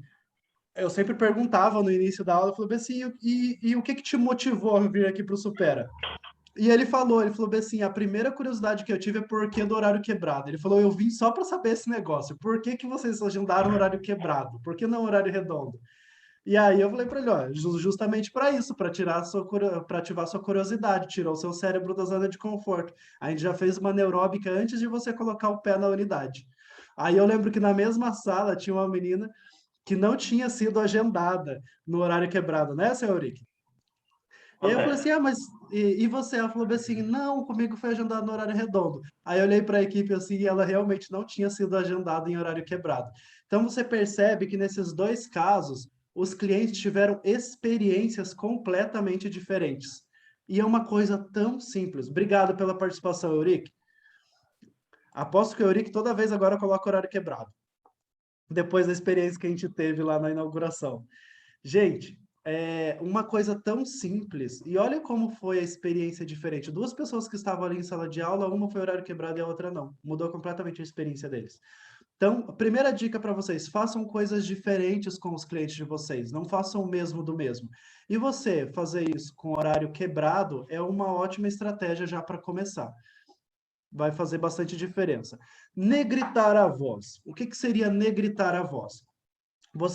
[SPEAKER 1] eu sempre perguntava no início da aula, eu falei assim, e o que te motivou a vir aqui para o Supera? E ele falou bem assim, a primeira curiosidade que eu tive é por que do horário quebrado. Ele falou, eu vim só para saber esse negócio, por que vocês agendaram horário quebrado? Por que não horário redondo? E aí eu falei para ele, ó, justamente para isso, para ativar sua curiosidade, tirou o seu cérebro da zona de conforto. A gente já fez uma neuróbica antes de você colocar o pé na unidade. Aí eu lembro que na mesma sala tinha uma menina que não tinha sido agendada no horário quebrado, né, seu Eurique? E aí eu falei assim, mas e você? Ela falou assim, não, comigo foi agendado no horário redondo. Aí eu olhei para a equipe assim e ela realmente não tinha sido agendada em horário quebrado. Então você percebe que nesses dois casos, os clientes tiveram experiências completamente diferentes. E é uma coisa tão simples. Obrigado pela participação, Eurique. Aposto que o Eurique toda vez agora coloca horário quebrado. Depois da experiência que a gente teve lá na inauguração. Gente, uma coisa tão simples, e olha como foi a experiência diferente. Duas pessoas que estavam ali em sala de aula, uma foi horário quebrado e a outra não. Mudou completamente a experiência deles. Então, a primeira dica para vocês, façam coisas diferentes com os clientes de vocês, não façam o mesmo do mesmo. E você fazer isso com horário quebrado é uma ótima estratégia já para começar. Vai fazer bastante diferença. Negritar a voz. O que seria negritar a voz?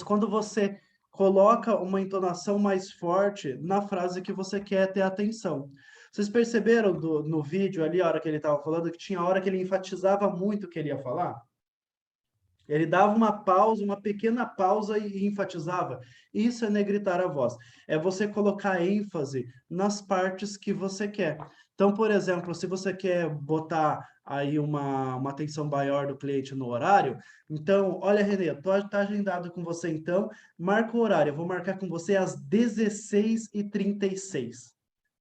[SPEAKER 1] Quando você coloca uma entonação mais forte na frase que você quer ter atenção. Vocês perceberam no vídeo ali, a hora que ele estava falando, que tinha hora que ele enfatizava muito o que ele ia falar? Ele dava uma pausa, uma pequena pausa e enfatizava. Isso é negritar a voz. É você colocar ênfase nas partes que você quer. Então, por exemplo, se você quer botar aí uma atenção maior do cliente no horário, então, olha, Renê, tá agendado com você então, marca o horário, eu vou marcar com você às 16h36.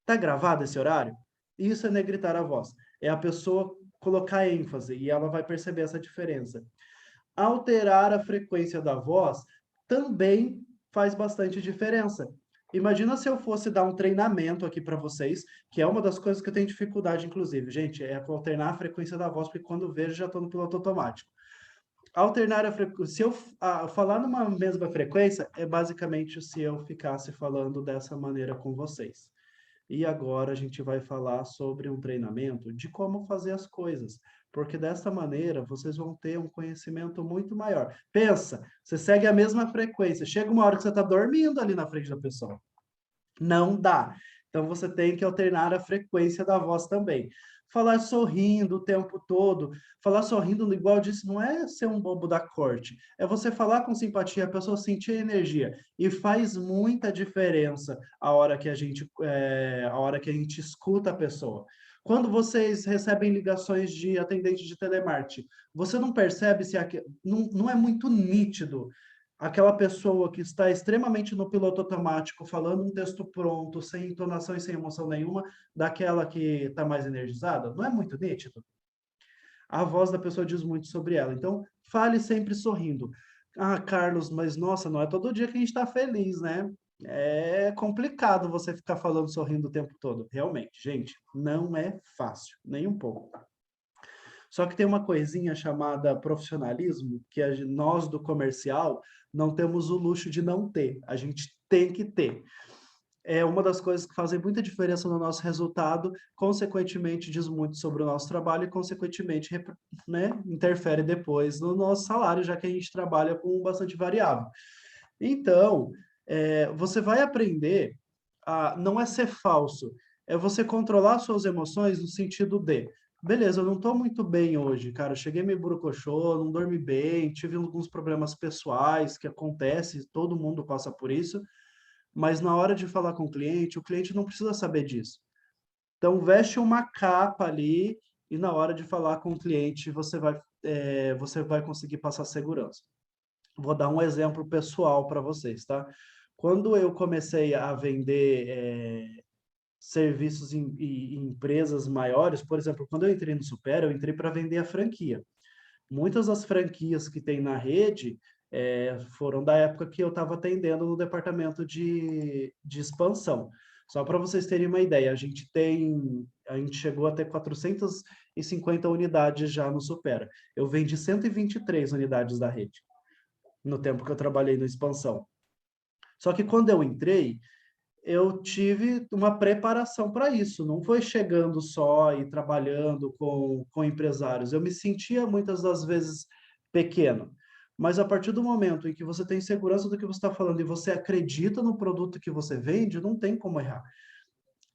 [SPEAKER 1] Tá gravado esse horário? Isso é negritar a voz. É a pessoa colocar ênfase e ela vai perceber essa diferença. Alterar a frequência da voz também faz bastante diferença. Imagina se eu fosse dar um treinamento aqui para vocês, que é uma das coisas que eu tenho dificuldade, inclusive, gente, é alternar a frequência da voz, porque quando eu vejo já estou no piloto automático. Alternar a frequência, se eu falar numa mesma frequência, é basicamente se eu ficasse falando dessa maneira com vocês. E agora a gente vai falar sobre um treinamento de como fazer as coisas, porque dessa maneira vocês vão ter um conhecimento muito maior. Pensa, você segue a mesma frequência, chega uma hora que você está dormindo ali na frente da pessoa. Não dá. Então você tem que alternar a frequência da voz também. Falar sorrindo o tempo todo, falar sorrindo, igual eu disse, não é ser um bobo da corte, é você falar com simpatia, a pessoa sentir energia. E faz muita diferença a hora que a gente escuta a pessoa. Quando vocês recebem ligações de atendente de telemarketing, você não percebe se não é muito nítido aquela pessoa que está extremamente no piloto automático, falando um texto pronto, sem entonação e sem emoção nenhuma, daquela que está mais energizada? Não é muito nítido? A voz da pessoa diz muito sobre ela. Então, fale sempre sorrindo. Ah, Carlos, mas nossa, não é todo dia que a gente está feliz, né? É complicado você ficar falando sorrindo o tempo todo. Realmente, gente, não é fácil, nem um pouco. Só que tem uma coisinha chamada profissionalismo, que nós do comercial não temos o luxo de não ter. A gente tem que ter. É uma das coisas que fazem muita diferença no nosso resultado, consequentemente diz muito sobre o nosso trabalho e, consequentemente, né, interfere depois no nosso salário, já que a gente trabalha com bastante variável. Então, você vai aprender a não é ser falso, é você controlar suas emoções no sentido de, beleza, eu não estou muito bem hoje, cara, eu cheguei meio burocochô, não dormi bem, tive alguns problemas pessoais que acontecem, todo mundo passa por isso, mas na hora de falar com o cliente não precisa saber disso. Então, veste uma capa ali e na hora de falar com o cliente, você vai conseguir passar segurança. Vou dar um exemplo pessoal para vocês, tá? Quando eu comecei a vender serviços em empresas maiores, por exemplo, quando eu entrei no Supera, eu entrei para vender a franquia. Muitas das franquias que tem na rede foram da época que eu estava atendendo no departamento de expansão. Só para vocês terem uma ideia, a gente chegou a ter 450 unidades já no Supera. Eu vendi 123 unidades da rede no tempo que eu trabalhei no expansão. Só que quando eu entrei, eu tive uma preparação para isso. Não foi chegando só e trabalhando com empresários. Eu me sentia muitas das vezes pequeno. Mas a partir do momento em que você tem segurança do que você está falando e você acredita no produto que você vende, não tem como errar.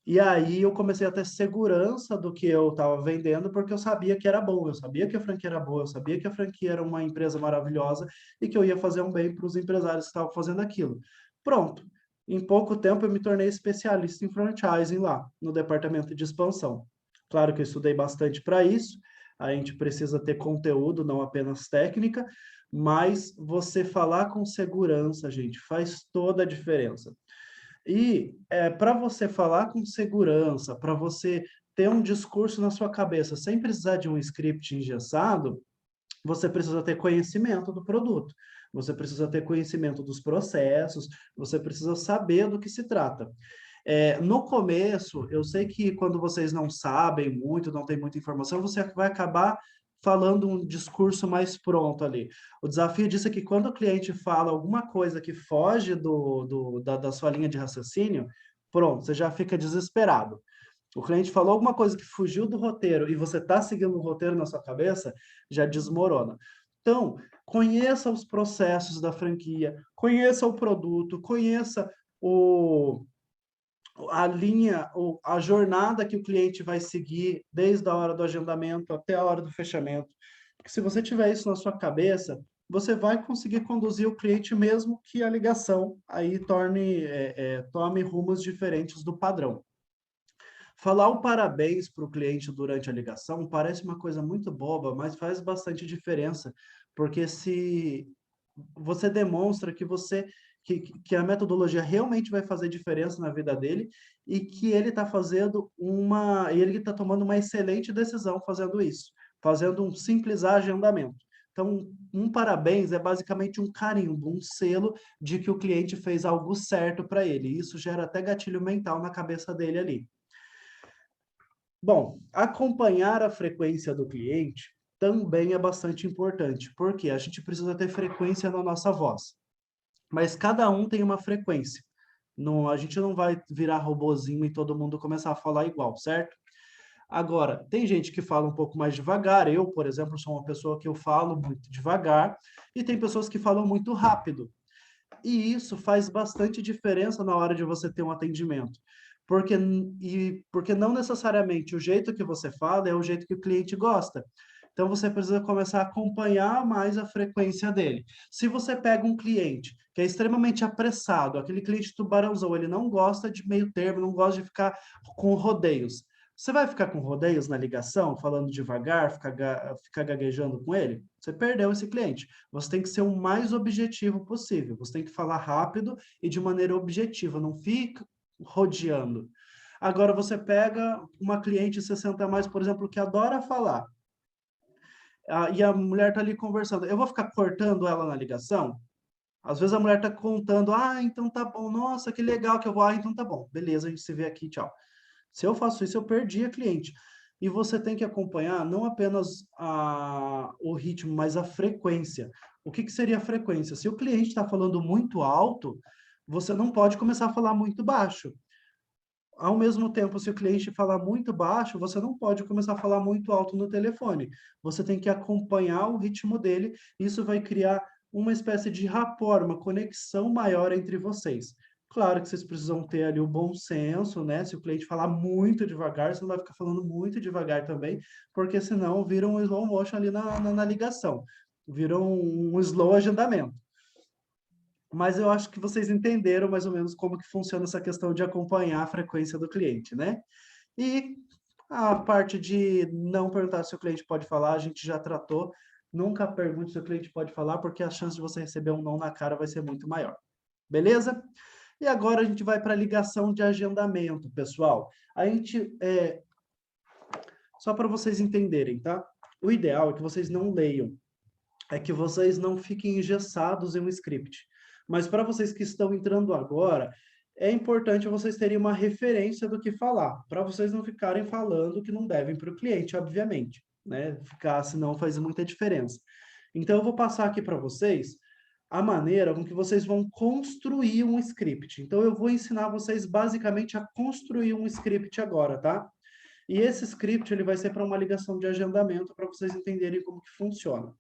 [SPEAKER 1] E aí eu comecei a ter segurança do que eu estava vendendo, porque eu sabia que era bom, eu sabia que a franquia era boa, eu sabia que a franquia era uma empresa maravilhosa e que eu ia fazer um bem para os empresários que estavam fazendo aquilo. Pronto. Em pouco tempo eu me tornei especialista em franchising lá, no departamento de expansão. Claro que eu estudei bastante para isso, a gente precisa ter conteúdo, não apenas técnica, mas você falar com segurança, gente, faz toda a diferença. E para você falar com segurança, para você ter um discurso na sua cabeça sem precisar de um script engessado, você precisa ter conhecimento do produto, você precisa ter conhecimento dos processos, você precisa saber do que se trata. No começo, eu sei que quando vocês não sabem muito, não tem muita informação, você vai acabar falando um discurso mais pronto ali. O desafio disso é que quando o cliente fala alguma coisa que foge da sua linha de raciocínio, pronto, você já fica desesperado. O cliente falou alguma coisa que fugiu do roteiro e você está seguindo o roteiro na sua cabeça, já desmorona. Então, conheça os processos da franquia, conheça o produto, conheça a linha, a jornada que o cliente vai seguir desde a hora do agendamento até a hora do fechamento. Porque se você tiver isso na sua cabeça, você vai conseguir conduzir o cliente mesmo que a ligação aí tome rumos diferentes do padrão. Falar o parabéns para o cliente durante a ligação parece uma coisa muito boba, mas faz bastante diferença, porque se você demonstra que a metodologia realmente vai fazer diferença na vida dele e que ele está ele está tomando uma excelente decisão fazendo isso, fazendo um simples agendamento. Então, um parabéns é basicamente um carimbo, um selo de que o cliente fez algo certo para ele. Isso gera até gatilho mental na cabeça dele ali. Bom, acompanhar a frequência do cliente também é bastante importante, porque a gente precisa ter frequência na nossa voz, mas cada um tem uma frequência. Não, a gente não vai virar robozinho e todo mundo começar a falar igual, certo? Agora, tem gente que fala um pouco mais devagar. Eu, por exemplo, sou uma pessoa que eu falo muito devagar, e tem pessoas que falam muito rápido. E isso faz bastante diferença na hora de você ter um atendimento. Porque não necessariamente o jeito que você fala é o jeito que o cliente gosta. Então, você precisa começar a acompanhar mais a frequência dele. Se você pega um cliente que é extremamente apressado, aquele cliente tubarãozão, ele não gosta de meio termo, não gosta de ficar com rodeios. Você vai ficar com rodeios na ligação, falando devagar, ficar gaguejando com ele? Você perdeu esse cliente. Você tem que ser o mais objetivo possível. Você tem que falar rápido e de maneira objetiva. Não fica rodeando. Agora, você pega uma cliente 60 a mais, por exemplo, que adora falar. e a mulher está ali conversando. Eu vou ficar cortando ela na ligação? Às vezes a mulher está contando, então tá bom, nossa, que legal que eu vou, então tá bom, beleza, a gente se vê aqui, tchau. Se eu faço isso, eu perdi a cliente. E você tem que acompanhar não apenas o ritmo, mas a frequência. O que seria a frequência? Se o cliente está falando muito alto, você não pode começar a falar muito baixo. Ao mesmo tempo, se o cliente falar muito baixo, você não pode começar a falar muito alto no telefone. Você tem que acompanhar o ritmo dele. Isso vai criar uma espécie de rapport, uma conexão maior entre vocês. Claro que vocês precisam ter ali o bom senso, né? Se o cliente falar muito devagar, você não vai ficar falando muito devagar também, porque senão vira um slow motion ali na ligação. Vira um slow agendamento. Mas eu acho que vocês entenderam mais ou menos como que funciona essa questão de acompanhar a frequência do cliente, né? E a parte de não perguntar se o cliente pode falar, a gente já tratou. Nunca pergunte se o cliente pode falar, porque a chance de você receber um não na cara vai ser muito maior. Beleza? E agora a gente vai para a ligação de agendamento, pessoal. A gente, só para vocês entenderem, tá? O ideal é que vocês não leiam, é que vocês não fiquem engessados em um script. Mas para vocês que estão entrando agora, é importante vocês terem uma referência do que falar, para vocês não ficarem falando que não devem para o cliente, obviamente, né? Ficar, senão faz muita diferença. Então, eu vou passar aqui para vocês a maneira com que vocês vão construir um script. Então, eu vou ensinar vocês basicamente a construir um script agora, tá? E esse script ele vai ser para uma ligação de agendamento, para vocês entenderem como que funciona.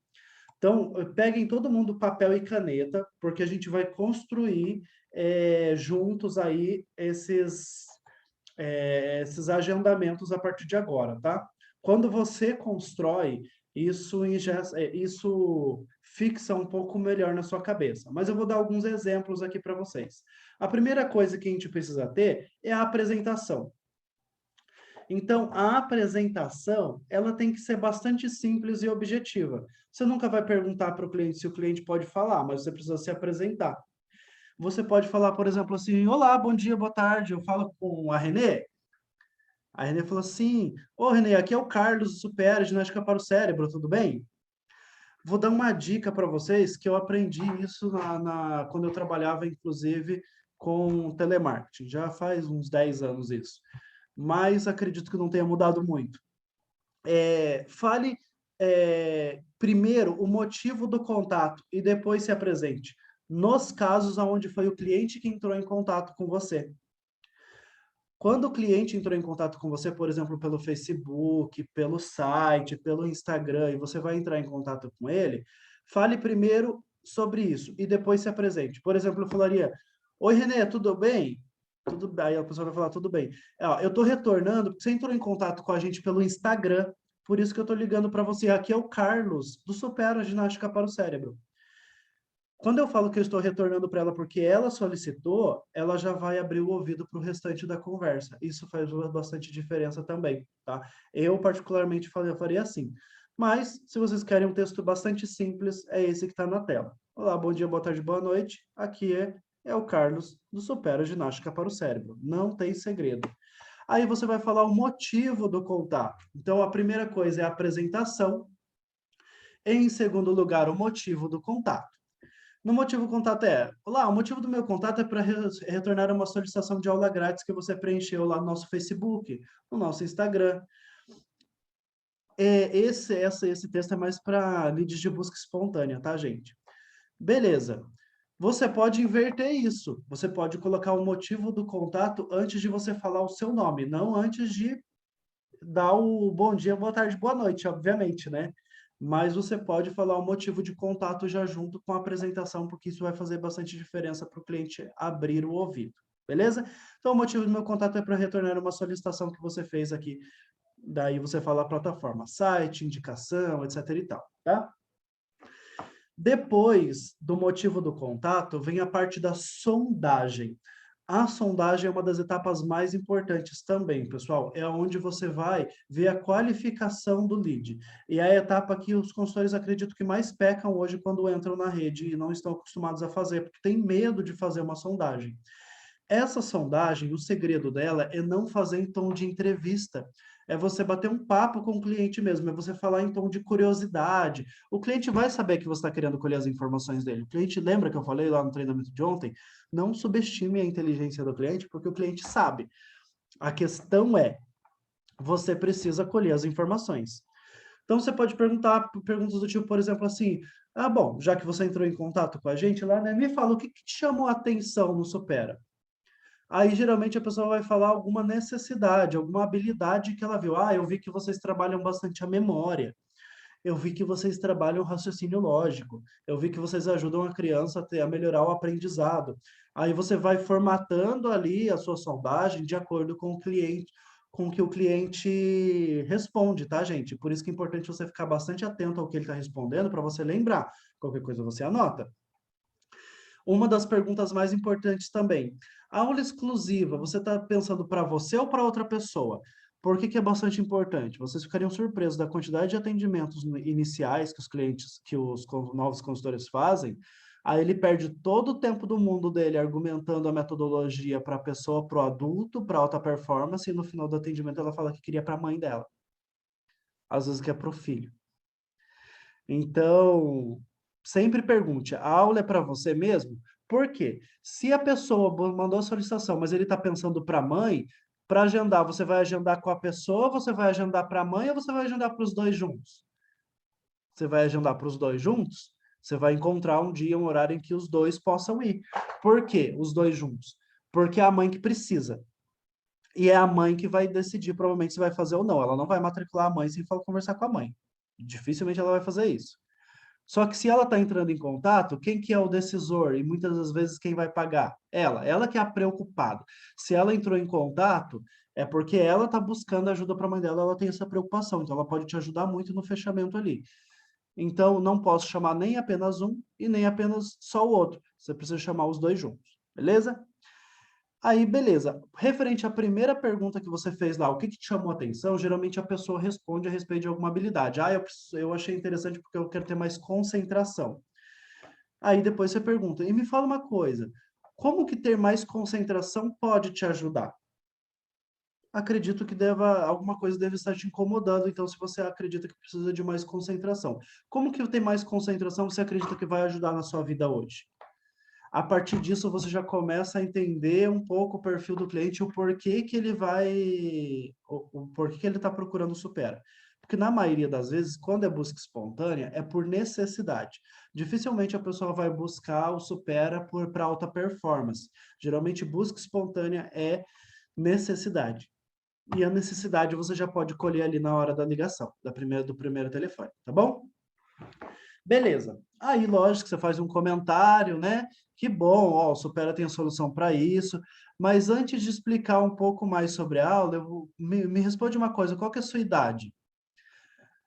[SPEAKER 1] Então, peguem todo mundo papel e caneta, porque a gente vai construir juntos aí esses agendamentos a partir de agora, tá? Quando você constrói, isso fixa um pouco melhor na sua cabeça. Mas eu vou dar alguns exemplos aqui para vocês. A primeira coisa que a gente precisa ter é a apresentação. Então, a apresentação, ela tem que ser bastante simples e objetiva. Você nunca vai perguntar para o cliente se o cliente pode falar, mas você precisa se apresentar. Você pode falar, por exemplo, assim, olá, bom dia, boa tarde, eu falo com a Renê. A Renê falou assim, ô Renê, aqui é o Carlos do Super Ginástica para o Cérebro, tudo bem? Vou dar uma dica para vocês, que eu aprendi isso quando eu trabalhava, inclusive, com telemarketing. Já faz uns 10 anos isso. Mas acredito que não tenha mudado muito. Fale primeiro o motivo do contato e depois se apresente. Nos casos onde foi o cliente que entrou em contato com você. Quando o cliente entrou em contato com você, por exemplo, pelo Facebook, pelo site, pelo Instagram, e você vai entrar em contato com ele, fale primeiro sobre isso e depois se apresente. Por exemplo, eu falaria, oi, Renê, tudo bem? Tudo bem. Aí a pessoa vai falar, tudo bem. Eu estou retornando porque você entrou em contato com a gente pelo Instagram, por isso que eu estou ligando para você. Aqui é o Carlos, do Supera Ginástica para o Cérebro. Quando eu falo que eu estou retornando para ela porque ela solicitou, ela já vai abrir o ouvido para o restante da conversa. Isso faz bastante diferença também, tá? Eu, particularmente, faria assim. Mas, se vocês querem um texto bastante simples, é esse que está na tela. Olá, bom dia, boa tarde, boa noite. Aqui é o Carlos, do Supera Ginástica para o Cérebro. Não tem segredo. Aí você vai falar o motivo do contato. Então, a primeira coisa é a apresentação. Em segundo lugar, o motivo do contato. No motivo do contato olá, o motivo do meu contato é para retornar uma solicitação de aula grátis que você preencheu lá no nosso Facebook, no nosso Instagram. Esse texto é mais para leads de busca espontânea, tá, gente? Beleza. Você pode inverter isso. Você pode colocar o motivo do contato antes de você falar o seu nome, não antes de dar o bom dia, boa tarde, boa noite, obviamente, né? Mas você pode falar o motivo de contato já junto com a apresentação, porque isso vai fazer bastante diferença para o cliente abrir o ouvido, beleza? Então, o motivo do meu contato é para retornar uma solicitação que você fez aqui. Daí você fala a plataforma, site, indicação, etc e tal, tá? Depois do motivo do contato, vem a parte da sondagem. A sondagem é uma das etapas mais importantes também, pessoal. É onde você vai ver a qualificação do lead. E é a etapa que os consultores acredito que mais pecam hoje quando entram na rede e não estão acostumados a fazer, porque tem medo de fazer uma sondagem. Essa sondagem, o segredo dela é não fazer em tom de entrevista. é você bater um papo com o cliente mesmo, é você falar em tom de curiosidade. O cliente vai saber que você está querendo colher as informações dele. O cliente, lembra que eu falei lá no treinamento de ontem? Não subestime a inteligência do cliente, porque o cliente sabe. A questão é, você precisa colher as informações. Então, você pode perguntar perguntas do tipo, por exemplo, assim, ah, bom, já que você entrou em contato com a gente lá, né, me fala, o que te chamou a atenção no Supera? Aí, geralmente, a pessoa vai falar alguma necessidade, alguma habilidade que ela viu. Ah, eu vi que vocês trabalham bastante a memória. Eu vi que vocês trabalham o raciocínio lógico. Eu vi que vocês ajudam a criança a melhorar o aprendizado. Aí você vai formatando ali a sua sondagem de acordo com o cliente, com o que o cliente responde, tá, gente? Por isso que é importante você ficar bastante atento ao que ele está respondendo para você lembrar. Qualquer coisa você anota. Uma das perguntas mais importantes também. Aula exclusiva, você está pensando para você ou para outra pessoa? Por que que é bastante importante? Vocês ficariam surpresos da quantidade de atendimentos iniciais que os clientes, que os novos consultores fazem. Aí ele perde todo o tempo do mundo dele argumentando a metodologia para a pessoa, para o adulto, para alta performance, e no final do atendimento ela fala que queria para a mãe dela. Às vezes que é para o filho. Então, sempre pergunte, a aula é para você mesmo? Por quê? Se a pessoa mandou a solicitação, mas ele está pensando para a mãe, para agendar, você vai agendar com a pessoa, você vai agendar para a mãe ou você vai agendar para os dois juntos? Você vai agendar para os dois juntos? Você vai encontrar um dia, um horário em que os dois possam ir. Por quê os dois juntos? Porque é a mãe que precisa. E é a mãe que vai decidir, provavelmente, se vai fazer ou não. Ela não vai matricular a mãe sem conversar com a mãe. Dificilmente ela vai fazer isso. Só que se ela está entrando em contato, quem que é o decisor? E muitas das vezes quem vai pagar? Ela que é a preocupada. Se ela entrou em contato, é porque ela está buscando ajuda para a mãe dela, ela tem essa preocupação, então ela pode te ajudar muito no fechamento ali. Então, não posso chamar nem apenas um e nem apenas só o outro. Você precisa chamar os dois juntos, beleza? Aí, beleza. Referente à primeira pergunta que você fez lá, o que que te chamou a atenção? Geralmente a pessoa responde a respeito de alguma habilidade. Ah, eu achei interessante porque eu quero ter mais concentração. Aí depois você pergunta, e me fala uma coisa, como que ter mais concentração pode te ajudar? Acredito que alguma coisa deve estar te incomodando, então se você acredita que precisa de mais concentração. Como que ter mais concentração você acredita que vai ajudar na sua vida hoje? A partir disso, você já começa a entender um pouco o perfil do cliente, o porquê que ele o porquê que ele está procurando o Supera. Porque na maioria das vezes, quando é busca espontânea, é por necessidade. Dificilmente a pessoa vai buscar o Supera para alta performance. Geralmente, busca espontânea é necessidade. E a necessidade você já pode colher ali na hora da ligação, do primeiro telefone, tá bom? Beleza. Aí, lógico, que você faz um comentário, né? Que bom, ó, o Supera tem a solução para isso. Mas antes de explicar um pouco mais sobre a aula, me responde uma coisa, qual que é a sua idade?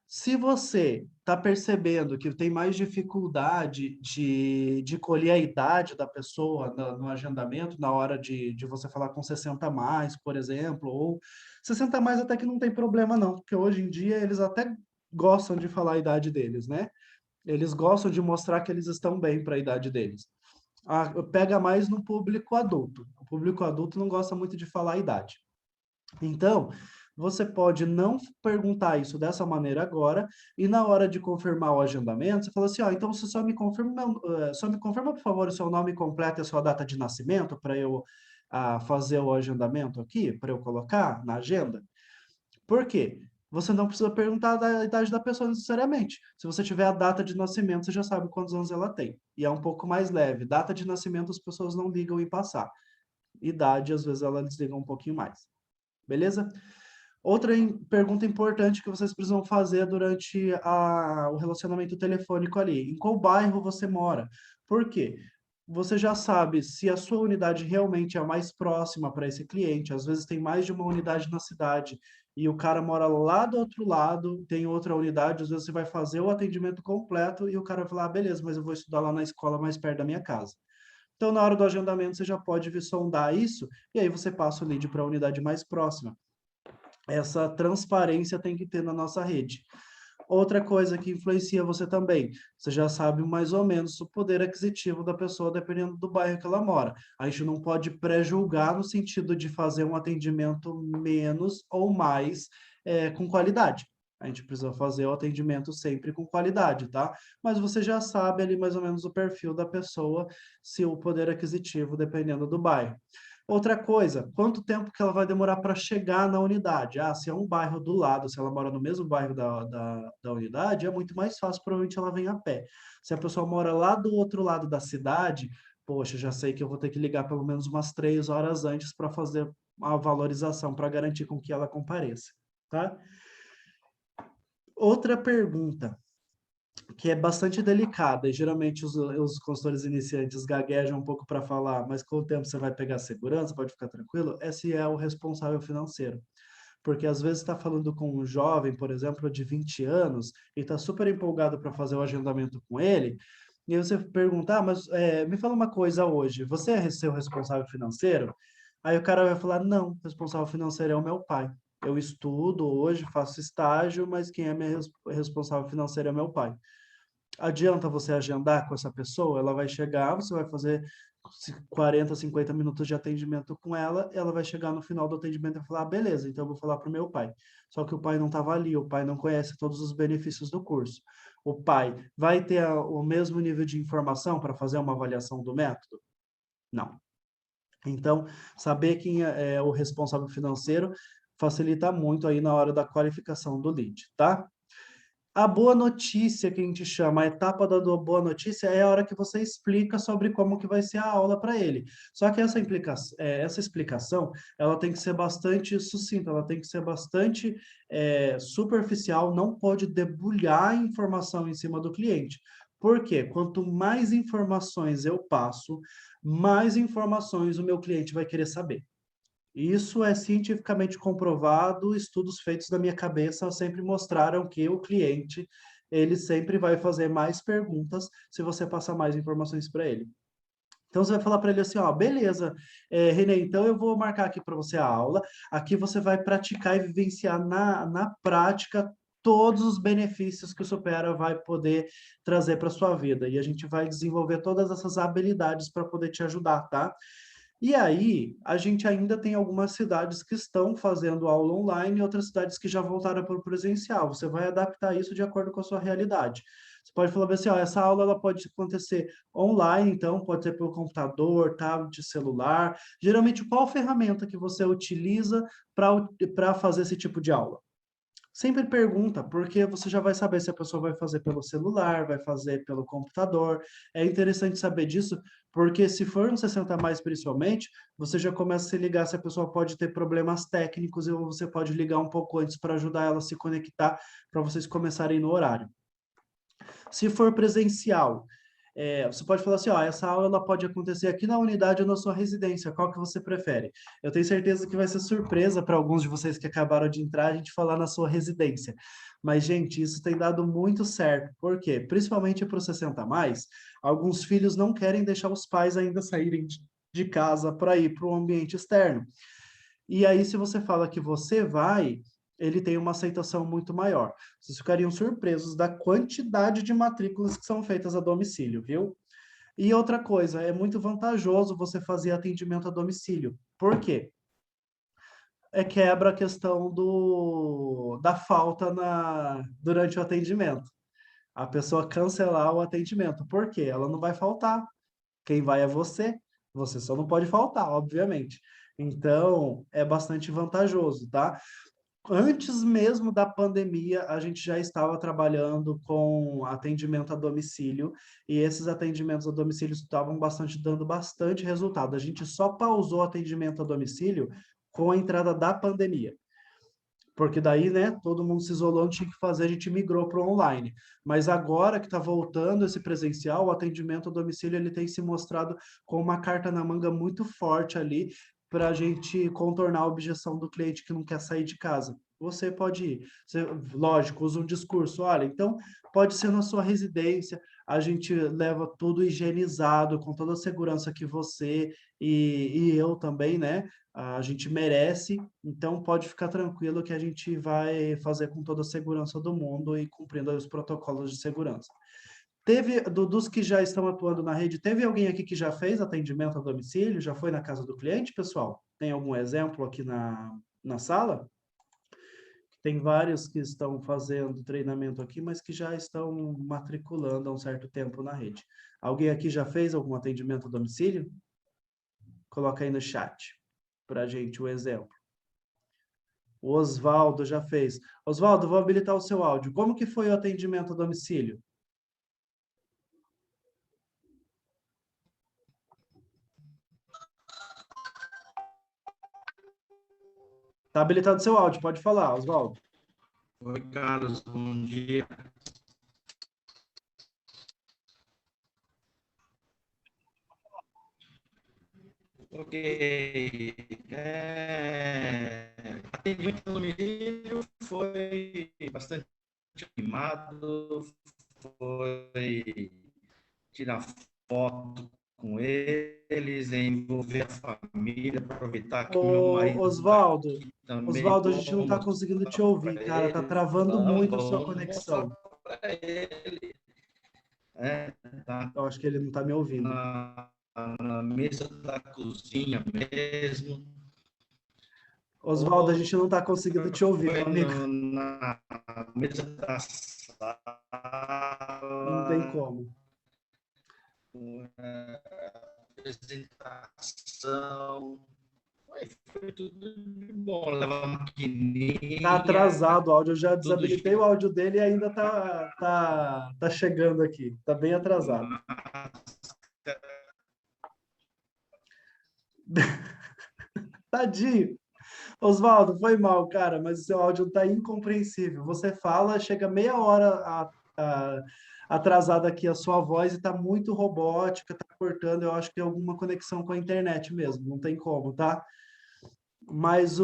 [SPEAKER 1] Se você está percebendo que tem mais dificuldade de colher a idade da pessoa no agendamento, na hora de você falar com 60 a mais, por exemplo, ou 60 a mais até que não tem problema não, porque hoje em dia eles até gostam de falar a idade deles, né? Eles gostam de mostrar que eles estão bem para a idade deles. Pega mais no público adulto. O público adulto não gosta muito de falar a idade. Então, você pode não perguntar isso dessa maneira agora, e na hora de confirmar o agendamento, você fala assim, ó, então você só me confirma, por favor, o seu nome completo e a sua data de nascimento, para eu fazer o agendamento aqui, para eu colocar na agenda. Por quê? Você não precisa perguntar da idade da pessoa necessariamente. Se você tiver a data de nascimento, você já sabe quantos anos ela tem. E é um pouco mais leve. Data de nascimento as pessoas não ligam em passar. Idade, às vezes, elas ligam um pouquinho mais. Beleza? Outra pergunta importante que vocês precisam fazer durante o relacionamento telefônico ali. Em qual bairro você mora? Por quê? Você já sabe se a sua unidade realmente é a mais próxima para esse cliente. Às vezes tem mais de uma unidade na cidade e o cara mora lá do outro lado, tem outra unidade. Às vezes você vai fazer o atendimento completo e o cara vai falar, ah, beleza, mas eu vou estudar lá na escola mais perto da minha casa. Então, na hora do agendamento, você já pode vir sondar isso e aí você passa o lead para a unidade mais próxima. Essa transparência tem que ter na nossa rede. Outra coisa que influencia você também, você já sabe mais ou menos o poder aquisitivo da pessoa, dependendo do bairro que ela mora. A gente não pode pré-julgar no sentido de fazer um atendimento menos ou mais com qualidade. A gente precisa fazer o atendimento sempre com qualidade, tá? Mas você já sabe ali mais ou menos o perfil da pessoa, se o poder aquisitivo, dependendo do bairro. Outra coisa, quanto tempo que ela vai demorar para chegar na unidade? Ah, se é um bairro do lado, se ela mora no mesmo bairro da unidade, é muito mais fácil, provavelmente ela vem a pé. Se a pessoa mora lá do outro lado da cidade, poxa, já sei que eu vou ter que ligar pelo menos umas 3 horas antes para fazer a valorização, para garantir com que ela compareça, tá? Outra pergunta, que é bastante delicada, e geralmente os consultores iniciantes gaguejam um pouco para falar, mas com o tempo você vai pegar segurança, pode ficar tranquilo, esse é o responsável financeiro. Porque às vezes está falando com um jovem, por exemplo, de 20 anos, e está super empolgado para fazer o agendamento com ele, e aí você pergunta, mas me fala uma coisa hoje, você é seu responsável financeiro? Aí o cara vai falar, não, o responsável financeiro é o meu pai. Eu estudo hoje, faço estágio, mas quem é meu responsável financeiro é meu pai. Adianta você agendar com essa pessoa? Ela vai chegar, você vai fazer 40, 50 minutos de atendimento com ela, ela vai chegar no final do atendimento e falar, ah, beleza, então eu vou falar para o meu pai. Só que o pai não estava ali, o pai não conhece todos os benefícios do curso. O pai vai ter o mesmo nível de informação para fazer uma avaliação do método? Não. Então, saber quem é o responsável financeiro facilita muito aí na hora da qualificação do lead, tá? A boa notícia que a gente chama, a etapa da boa notícia é a hora que você explica sobre como que vai ser a aula para ele. Só que essa explicação, ela tem que ser bastante sucinta, ela tem que ser bastante superficial, não pode debulhar a informação em cima do cliente. Por quê? Quanto mais informações eu passo, mais informações o meu cliente vai querer saber. Isso é cientificamente comprovado, estudos feitos da minha cabeça sempre mostraram que o cliente, ele sempre vai fazer mais perguntas se você passar mais informações para ele. Então, você vai falar para ele assim, ó, beleza, Renê, então eu vou marcar aqui para você a aula, aqui você vai praticar e vivenciar na prática todos os benefícios que o Supera vai poder trazer para sua vida. E a gente vai desenvolver todas essas habilidades para poder te ajudar, tá? E aí, a gente ainda tem algumas cidades que estão fazendo aula online e outras cidades que já voltaram para o presencial. Você vai adaptar isso de acordo com a sua realidade. Você pode falar assim, ó, essa aula ela pode acontecer online, então pode ser pelo computador, tablet, celular. Geralmente, qual ferramenta que você utiliza para fazer esse tipo de aula? Sempre pergunta, porque você já vai saber se a pessoa vai fazer pelo celular, vai fazer pelo computador. É interessante saber disso, porque se for um 60 mais principalmente, você já começa a se ligar se a pessoa pode ter problemas técnicos e você pode ligar um pouco antes para ajudar ela a se conectar para vocês começarem no horário. Se for presencial, você pode falar assim, ó, essa aula ela pode acontecer aqui na unidade ou na sua residência, qual que você prefere? Eu tenho certeza que vai ser surpresa para alguns de vocês que acabaram de entrar, a gente falar na sua residência. Mas, gente, isso tem dado muito certo. Por quê? Principalmente para os 60 a mais, alguns filhos não querem deixar os pais ainda saírem de casa para ir para o ambiente externo. E aí, se você fala que você vai, ele tem uma aceitação muito maior. Vocês ficariam surpresos da quantidade de matrículas que são feitas a domicílio, viu? E outra coisa, é muito vantajoso você fazer atendimento a domicílio. Por quê? Quebra a questão da falta durante o atendimento. A pessoa cancelar o atendimento. Por quê? Ela não vai faltar. Quem vai é você. Você só não pode faltar, obviamente. Então, é bastante vantajoso, tá? Antes mesmo da pandemia, a gente já estava trabalhando com atendimento a domicílio, e esses atendimentos a domicílio estavam dando bastante resultado. A gente só pausou o atendimento a domicílio com a entrada da pandemia. Porque daí, né, todo mundo se isolou, não tinha que fazer, a gente migrou para o online. Mas agora que está voltando esse presencial, o atendimento a domicílio ele tem se mostrado com uma carta na manga muito forte ali para a gente contornar a objeção do cliente que não quer sair de casa. Você pode ir. Você, lógico, usa um discurso, olha, então pode ser na sua residência, a gente leva tudo higienizado, com toda a segurança que você e eu também, né? A gente merece, então pode ficar tranquilo que a gente vai fazer com toda a segurança do mundo e cumprindo os protocolos de segurança. Dos que já estão atuando na rede, teve alguém aqui que já fez atendimento a domicílio? Já foi na casa do cliente, pessoal? Tem algum exemplo aqui na sala? Tem vários que estão fazendo treinamento aqui, mas que já estão matriculando há um certo tempo na rede. Alguém aqui já fez algum atendimento a domicílio? Coloca aí no chat para a gente o exemplo. O Oswaldo já fez. Oswaldo, vou habilitar o seu áudio. Como que foi o atendimento a domicílio? Está habilitado o seu áudio, pode falar, Oswaldo.
[SPEAKER 5] Oi, Carlos, bom dia. Ok. Atendimento no domicílio foi bastante animado, foi tirar foto com eles, envolver a família, aproveitar que meu marido está
[SPEAKER 1] Oswaldo,
[SPEAKER 5] aqui também,
[SPEAKER 1] Oswaldo, a gente não
[SPEAKER 5] vou
[SPEAKER 1] está
[SPEAKER 5] mostrar
[SPEAKER 1] conseguindo te ouvir,
[SPEAKER 5] para
[SPEAKER 1] cara. Tá
[SPEAKER 5] ele,
[SPEAKER 1] travando muito a sua
[SPEAKER 5] vamos mostrar
[SPEAKER 1] conexão.
[SPEAKER 5] para ele. Tá
[SPEAKER 1] Eu acho que ele não está me ouvindo.
[SPEAKER 5] na mesa da cozinha mesmo.
[SPEAKER 1] Oswaldo, a gente não está conseguindo te ouvir, meu
[SPEAKER 5] Foi
[SPEAKER 1] amigo.
[SPEAKER 5] na mesa da
[SPEAKER 1] Não tem
[SPEAKER 5] sala,
[SPEAKER 1] como.
[SPEAKER 5] apresentação. Foi tudo de bom. Levar maquininha.
[SPEAKER 1] Tá atrasado o áudio. Eu já
[SPEAKER 5] Tudo
[SPEAKER 1] desabilitei o áudio dele e ainda tá chegando aqui. Tá bem atrasado. Tadinho. Oswaldo, foi mal, cara, mas o seu áudio está incompreensível. Você fala, chega meia hora atrasada aqui a sua voz e está muito robótica, está cortando. Eu acho que é alguma conexão com a internet mesmo, não tem como, tá? Mas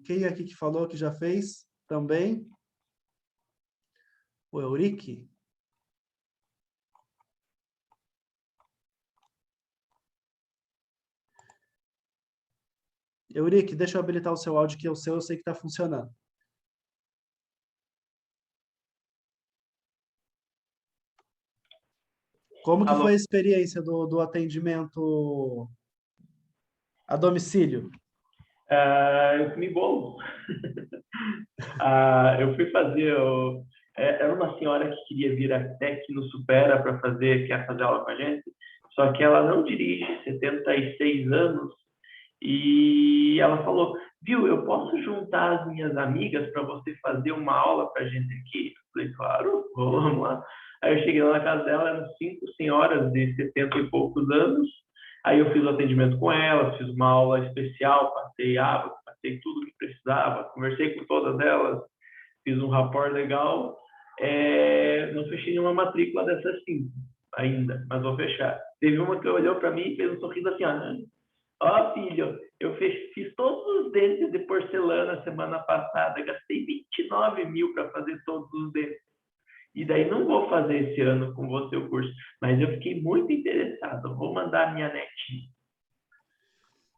[SPEAKER 1] quem aqui que falou que já fez também? O Eurique? Eurique, deixa eu habilitar o seu áudio, que o seu eu sei que está funcionando. Como que
[SPEAKER 4] Alô?
[SPEAKER 1] foi a experiência do atendimento a domicílio?
[SPEAKER 4] Eu comi bolo. Eu fui fazer. Era uma senhora que queria vir até aqui no Supera para quer fazer aula com a gente, só que ela não dirige, 76 anos, e ela falou: viu, eu posso juntar as minhas amigas para você fazer uma aula para a gente aqui? Eu falei: claro, vamos lá. Aí eu cheguei lá na casa dela, eram 5 senhoras de 70 e poucos anos. Aí eu fiz o atendimento com elas, fiz uma aula especial, passei água, passei tudo que precisava, conversei com todas elas, fiz um rapport legal. Não fechei nenhuma matrícula dessas 5 ainda, mas vou fechar. Teve uma que olhou para mim e fez um sorriso assim: ó, filho, eu fiz todos os dentes de porcelana semana passada, gastei 29 mil para fazer todos os dentes. E daí não vou fazer esse ano com você o curso, mas eu fiquei muito interessado, vou mandar a minha netinha.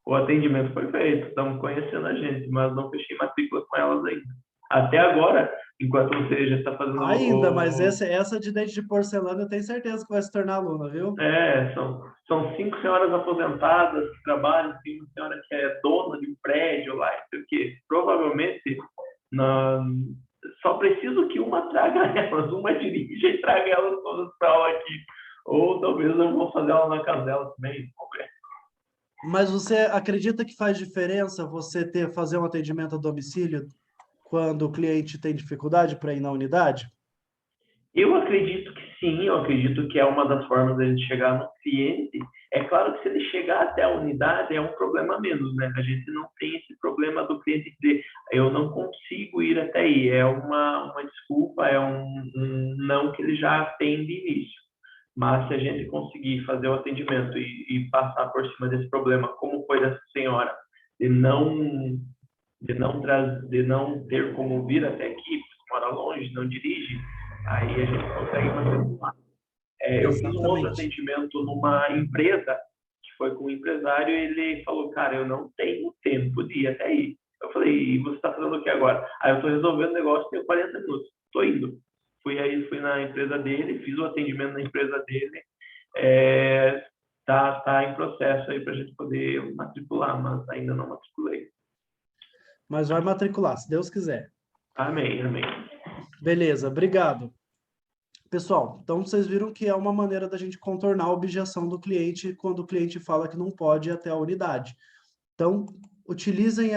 [SPEAKER 4] O atendimento foi feito, estamos conhecendo a gente, mas não fechei matrícula com elas ainda. Até agora, enquanto você já está fazendo
[SPEAKER 1] Ainda, mas essa de dente de porcelana eu tenho certeza que vai se tornar aluna, viu?
[SPEAKER 4] São 5 senhoras aposentadas que trabalham, tem uma senhora que é dona de um prédio lá, não sei o quê. Provavelmente, só preciso que uma traga elas, uma dirija e traga elas todas para aula aqui. Ou talvez eu vou fazer aula na casa delas também, vamos ver.
[SPEAKER 1] Mas você acredita que faz diferença você fazer um atendimento a domicílio quando o cliente tem dificuldade para ir na unidade?
[SPEAKER 4] Eu acredito que sim, eu acredito que é uma das formas de a gente chegar no cliente. É claro que se ele chegar até a unidade é um problema menos, né? A gente não tem esse problema do cliente dizer: eu não consigo ir até aí. É uma desculpa, é um não que ele já tem de início. Mas se a gente conseguir fazer o atendimento e passar por cima desse problema, como foi dessa senhora, de não ter como vir até aqui, porque mora longe, não dirige, aí a gente consegue matricular. Eu fiz um outro atendimento numa empresa, que foi com um empresário, e ele falou: cara, eu não tenho tempo de ir até aí. Eu falei: e você está fazendo o que agora? Aí eu estou resolvendo o negócio, tenho 40 minutos, estou indo. Fui na empresa dele, fiz o atendimento na empresa dele, tá em processo aí para a gente poder matricular, mas ainda não matriculei.
[SPEAKER 1] Mas vai matricular, se Deus quiser.
[SPEAKER 4] Amém, amém.
[SPEAKER 1] Beleza, obrigado. Pessoal, então vocês viram que é uma maneira da gente contornar a objeção do cliente quando o cliente fala que não pode ir até a unidade. Então, utilizem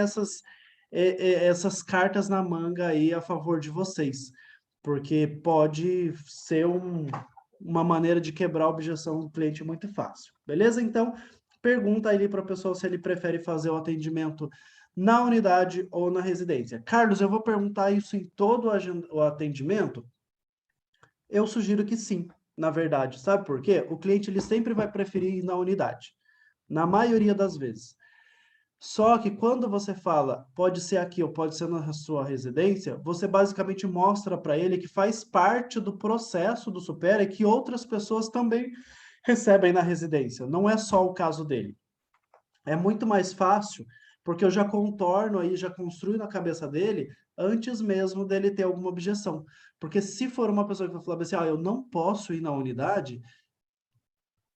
[SPEAKER 1] essas cartas na manga aí a favor de vocês, porque pode ser uma maneira de quebrar a objeção do cliente muito fácil. Beleza? Então, pergunta aí para a pessoa se ele prefere fazer o atendimento na unidade ou na residência. Carlos, eu vou perguntar isso em todo o atendimento? Eu sugiro que sim, na verdade. Sabe por quê? O cliente ele sempre vai preferir ir na unidade, na maioria das vezes. Só que quando você fala, pode ser aqui ou pode ser na sua residência, você basicamente mostra para ele que faz parte do processo do Supera e que outras pessoas também recebem na residência. Não é só o caso dele. É muito mais fácil, porque eu já contorno aí, já construo na cabeça dele antes mesmo dele ter alguma objeção. Porque se for uma pessoa que vai falar assim, eu não posso ir na unidade,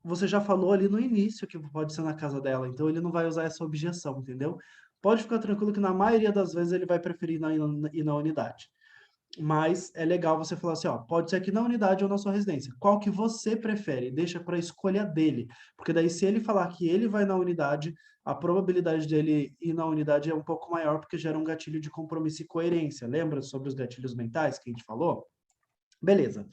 [SPEAKER 1] você já falou ali no início que pode ser na casa dela, então ele não vai usar essa objeção, entendeu? Pode ficar tranquilo que na maioria das vezes ele vai preferir ir na unidade. Mas é legal você falar assim, pode ser aqui na unidade ou na sua residência. Qual que você prefere? Deixa para a escolha dele. Porque daí se ele falar que ele vai na unidade, a probabilidade dele ir na unidade é um pouco maior, porque gera um gatilho de compromisso e coerência. Lembra sobre os gatilhos mentais que a gente falou? Beleza.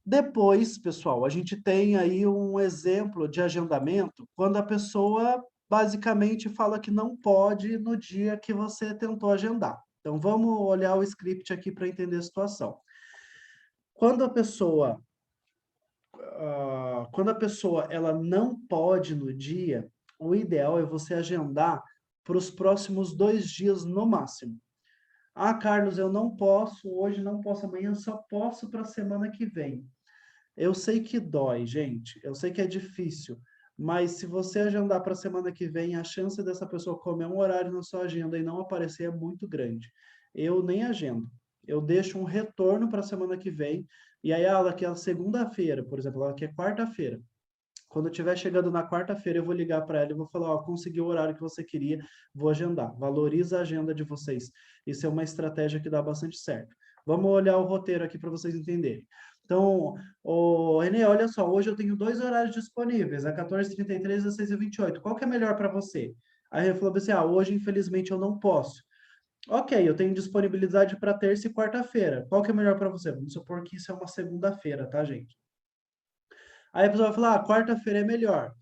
[SPEAKER 1] Depois, pessoal, a gente tem aí um exemplo de agendamento quando a pessoa basicamente fala que não pode no dia que você tentou agendar. Então, vamos olhar o script aqui para entender a situação. Quando a pessoa, ela não pode no dia, o ideal é você agendar para os próximos 2 dias no máximo. Ah, Carlos, eu não posso, hoje não posso, amanhã só posso para a semana que vem. Eu sei que dói, gente. Eu sei que é difícil. Mas se você agendar para a semana que vem, a chance dessa pessoa comer um horário na sua agenda e não aparecer é muito grande. Eu nem agendo. Eu deixo um retorno para a semana que vem. E aí, ela quer segunda-feira, por exemplo, ela quer quarta-feira. Quando eu estiver chegando na quarta-feira, eu vou ligar para ela e vou falar, consegui o horário que você queria, vou agendar. Valoriza a agenda de vocês. Isso é uma estratégia que dá bastante certo. Vamos olhar o roteiro aqui para vocês entenderem. Então, Renê, olha só, hoje eu tenho 2 horários disponíveis, a 14h33 e a 6h28. Qual que é melhor para você? Aí ele falou assim, hoje infelizmente eu não posso. Ok, eu tenho disponibilidade para terça e quarta-feira. Qual que é melhor para você? Vamos supor que isso é uma segunda-feira, tá, gente? Aí a pessoa vai falar, quarta-feira é melhor.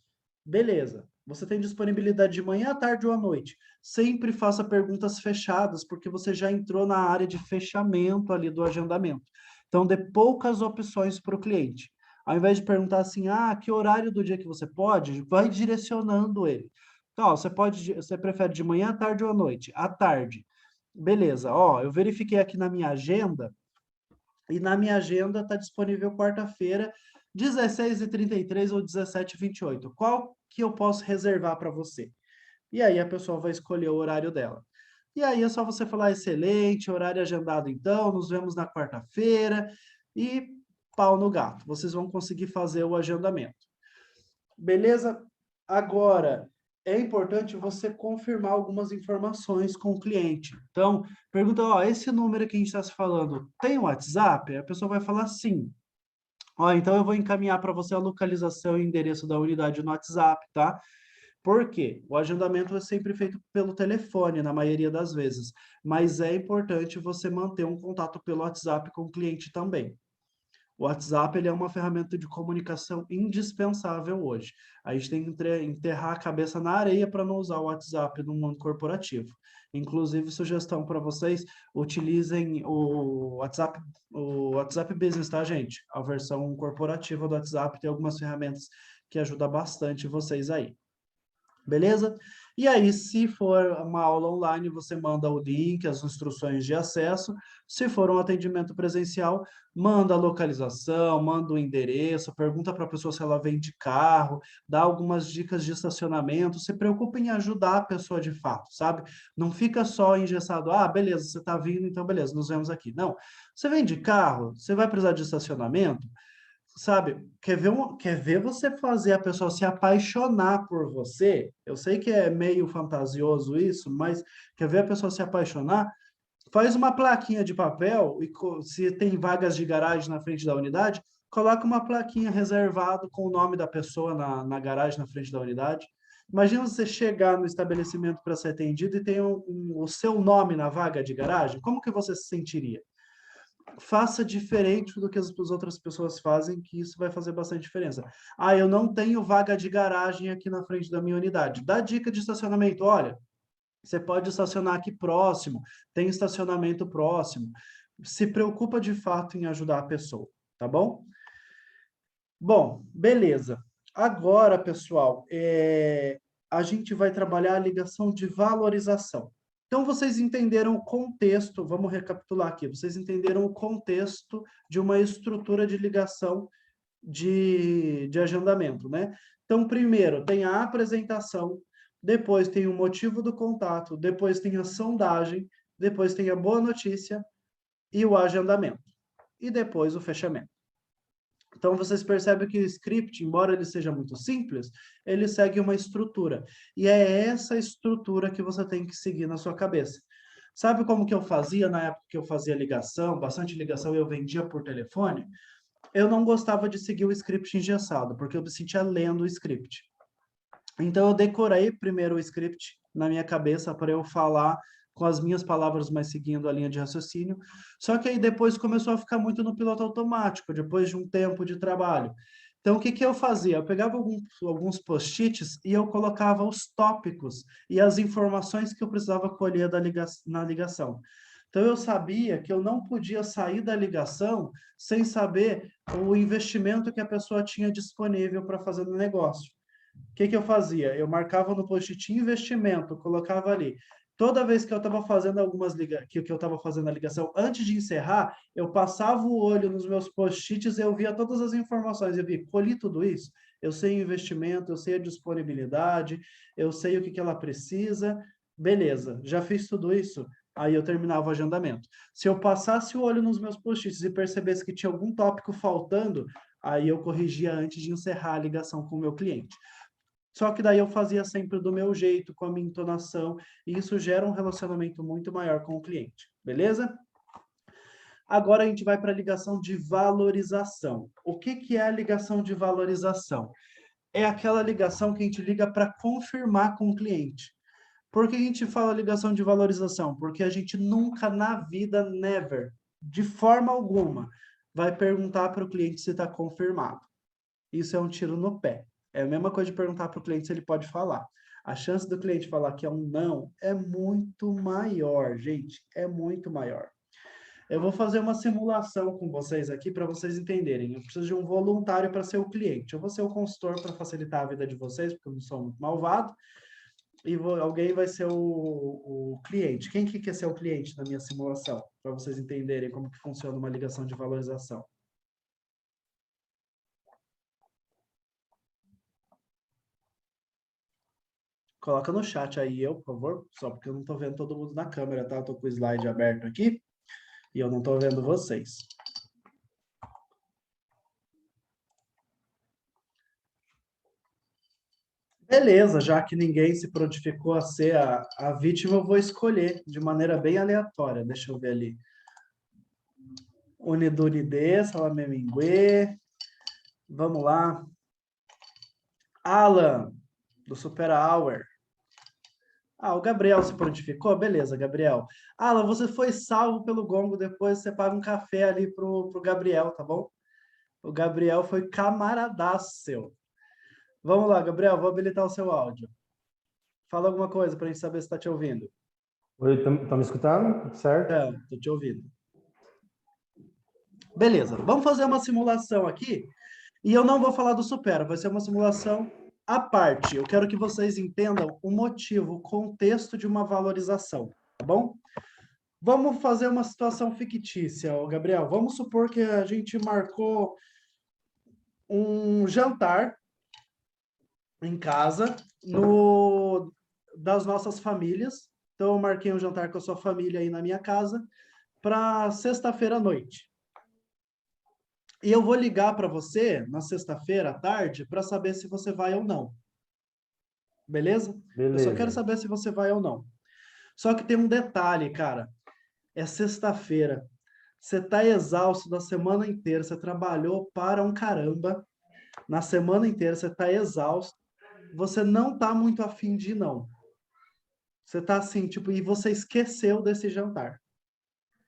[SPEAKER 1] Beleza. Você tem disponibilidade de manhã, à tarde ou à noite? Sempre faça perguntas fechadas, porque você já entrou na área de fechamento ali do agendamento. Então, dê poucas opções para o cliente. Ao invés de perguntar assim, que horário do dia que você pode, vai direcionando ele. Então, você prefere de manhã, à tarde ou à noite? À tarde. Beleza. Eu verifiquei aqui na minha agenda, e na minha agenda está disponível quarta-feira, 16h33 ou 17h28. Qual que eu posso reservar para você? E aí a pessoa vai escolher o horário dela. E aí é só você falar, excelente, horário agendado então, nos vemos na quarta-feira e pau no gato. Vocês vão conseguir fazer o agendamento. Beleza? Agora, é importante você confirmar algumas informações com o cliente. Então, pergunta, esse número que a gente está se falando, tem WhatsApp? A pessoa vai falar sim. Então eu vou encaminhar para você a localização e endereço da unidade no WhatsApp, tá? Por quê? O agendamento é sempre feito pelo telefone, na maioria das vezes, mas é importante você manter um contato pelo WhatsApp com o cliente também. O WhatsApp ele é uma ferramenta de comunicação indispensável hoje. A gente tem que enterrar a cabeça na areia para não usar o WhatsApp no mundo corporativo. Inclusive, sugestão para vocês, utilizem o WhatsApp Business, tá, gente? A versão corporativa do WhatsApp tem algumas ferramentas que ajudam bastante vocês aí. Beleza? E aí, se for uma aula online, você manda o link, as instruções de acesso. Se for um atendimento presencial, manda a localização, manda o endereço, pergunta para a pessoa se ela vem de carro, dá algumas dicas de estacionamento, se preocupa em ajudar a pessoa de fato, sabe? Não fica só engessado, beleza, você está vindo, então beleza, nos vemos aqui. Não, você vem de carro, você vai precisar de estacionamento, sabe, quer ver você fazer a pessoa se apaixonar por você? Eu sei que é meio fantasioso isso, mas quer ver a pessoa se apaixonar? Faz uma plaquinha de papel e se tem vagas de garagem na frente da unidade, coloca uma plaquinha reservado com o nome da pessoa na garagem na frente da unidade. Imagina você chegar no estabelecimento para ser atendido e tem o seu nome na vaga de garagem. Como que você se sentiria? Faça diferente do que as outras pessoas fazem, que isso vai fazer bastante diferença. Ah, eu não tenho vaga de garagem aqui na frente da minha unidade. Dá dica de estacionamento. Olha, você pode estacionar aqui próximo, tem estacionamento próximo. Se preocupa de fato em ajudar a pessoa, tá bom? Bom, beleza. Agora, pessoal, a gente vai trabalhar a ligação de valorização. Então, vocês entenderam o contexto, vamos recapitular aqui, vocês entenderam o contexto de uma estrutura de ligação de agendamento, né? Então, primeiro, tem a apresentação, depois tem o motivo do contato, depois tem a sondagem, depois tem a boa notícia e o agendamento. E depois o fechamento. Então, vocês percebem que o script, embora ele seja muito simples, ele segue uma estrutura. E é essa estrutura que você tem que seguir na sua cabeça. Sabe como que eu fazia na época que eu fazia ligação, bastante ligação, eu vendia por telefone? Eu não gostava de seguir o script engessado, porque eu me sentia lendo o script. Então, eu decorei primeiro o script na minha cabeça para eu falar com as minhas palavras, mas seguindo a linha de raciocínio. Só que aí depois começou a ficar muito no piloto automático, depois de um tempo de trabalho. Então, o que que eu fazia? Eu pegava alguns post-its e eu colocava os tópicos e as informações que eu precisava colher na ligação. Então, eu sabia que eu não podia sair da ligação sem saber o investimento que a pessoa tinha disponível para fazer no negócio. O que que eu fazia? Eu marcava no post-it investimento, colocava ali. Toda vez que eu estava fazendo que eu estava fazendo a ligação, antes de encerrar, eu passava o olho nos meus post-its e eu via todas as informações. Eu vi, colhi tudo isso, eu sei o investimento, eu sei a disponibilidade, eu sei o que que ela precisa. Beleza, já fiz tudo isso, aí eu terminava o agendamento. Se eu passasse o olho nos meus post-its e percebesse que tinha algum tópico faltando, aí eu corrigia antes de encerrar a ligação com o meu cliente. Só que daí eu fazia sempre do meu jeito, com a minha entonação, e isso gera um relacionamento muito maior com o cliente, beleza? Agora a gente vai para a ligação de valorização. O que que é a ligação de valorização? É aquela ligação que a gente liga para confirmar com o cliente. Por que a gente fala ligação de valorização? Porque a gente nunca na vida, never, de forma alguma, vai perguntar para o cliente se está confirmado. Isso é um tiro no pé. É a mesma coisa de perguntar para o cliente se ele pode falar. A chance do cliente falar que é um não é muito maior, gente, é muito maior. Eu vou fazer uma simulação com vocês aqui para vocês entenderem. Eu preciso de um voluntário para ser o cliente. Eu vou ser o consultor para facilitar a vida de vocês, porque eu não sou muito malvado. E alguém vai ser o cliente. Quem que quer ser o cliente na minha simulação? Para vocês entenderem como que funciona uma ligação de valorização. Coloca no chat aí eu, por favor, só porque eu não estou vendo todo mundo na câmera, tá? Eu tô com o slide aberto aqui e eu não estou vendo vocês. Beleza, já que ninguém se prontificou a ser a vítima, eu vou escolher de maneira bem aleatória. Deixa eu ver ali. Unidunide, Salamemingue. Vamos lá. Alan, do Super Hour. Ah, o Gabriel se prontificou? Beleza, Gabriel. Alan, você foi salvo pelo gongo, depois você paga um café ali pro Gabriel, tá bom? O Gabriel foi camaradaço seu. Vamos lá, Gabriel, vou habilitar o seu áudio. Fala alguma coisa para a gente saber se está te ouvindo.
[SPEAKER 6] Oi, estão me escutando? Certo?
[SPEAKER 1] Estou te ouvindo. Beleza, vamos fazer uma simulação aqui. E eu não vou falar do Supera, vai ser uma simulação à parte. Eu quero que vocês entendam o motivo, o contexto de uma valorização, tá bom? Vamos fazer uma situação fictícia, Gabriel. Vamos supor que a gente marcou um jantar em casa das nossas famílias. Então, eu marquei um jantar com a sua família aí na minha casa para sexta-feira à noite. E eu vou ligar para você na sexta-feira à tarde para saber se você vai ou não. Beleza?
[SPEAKER 6] Beleza.
[SPEAKER 1] Eu só quero saber se você vai ou não. Só que tem um detalhe, cara. É sexta-feira. Você está exausto da semana inteira, você trabalhou para um caramba. Na semana inteira você está exausto. Você não está muito afim de ir, não. Você está assim, tipo, e você esqueceu desse jantar.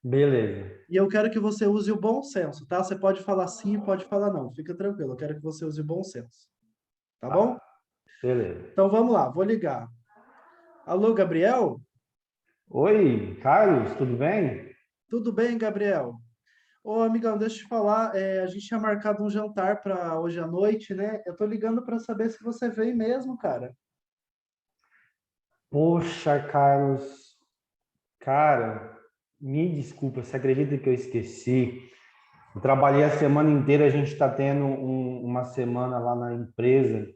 [SPEAKER 6] Beleza.
[SPEAKER 1] E eu quero que você use o bom senso, tá? Você pode falar sim e pode falar não. Fica tranquilo, eu quero que você use o bom senso. Tá bom?
[SPEAKER 6] Tá, beleza.
[SPEAKER 1] Então vamos lá, vou ligar. Alô, Gabriel?
[SPEAKER 6] Oi, Carlos, tudo bem?
[SPEAKER 1] Tudo bem, Gabriel? Ô, amigão, deixa eu te falar, a gente tinha marcado um jantar para hoje à noite, né? Eu tô ligando para saber se você vem mesmo, cara.
[SPEAKER 6] Poxa, Carlos, cara, me desculpa, você acredita que eu esqueci? Eu trabalhei a semana inteira, a gente está tendo uma semana lá na empresa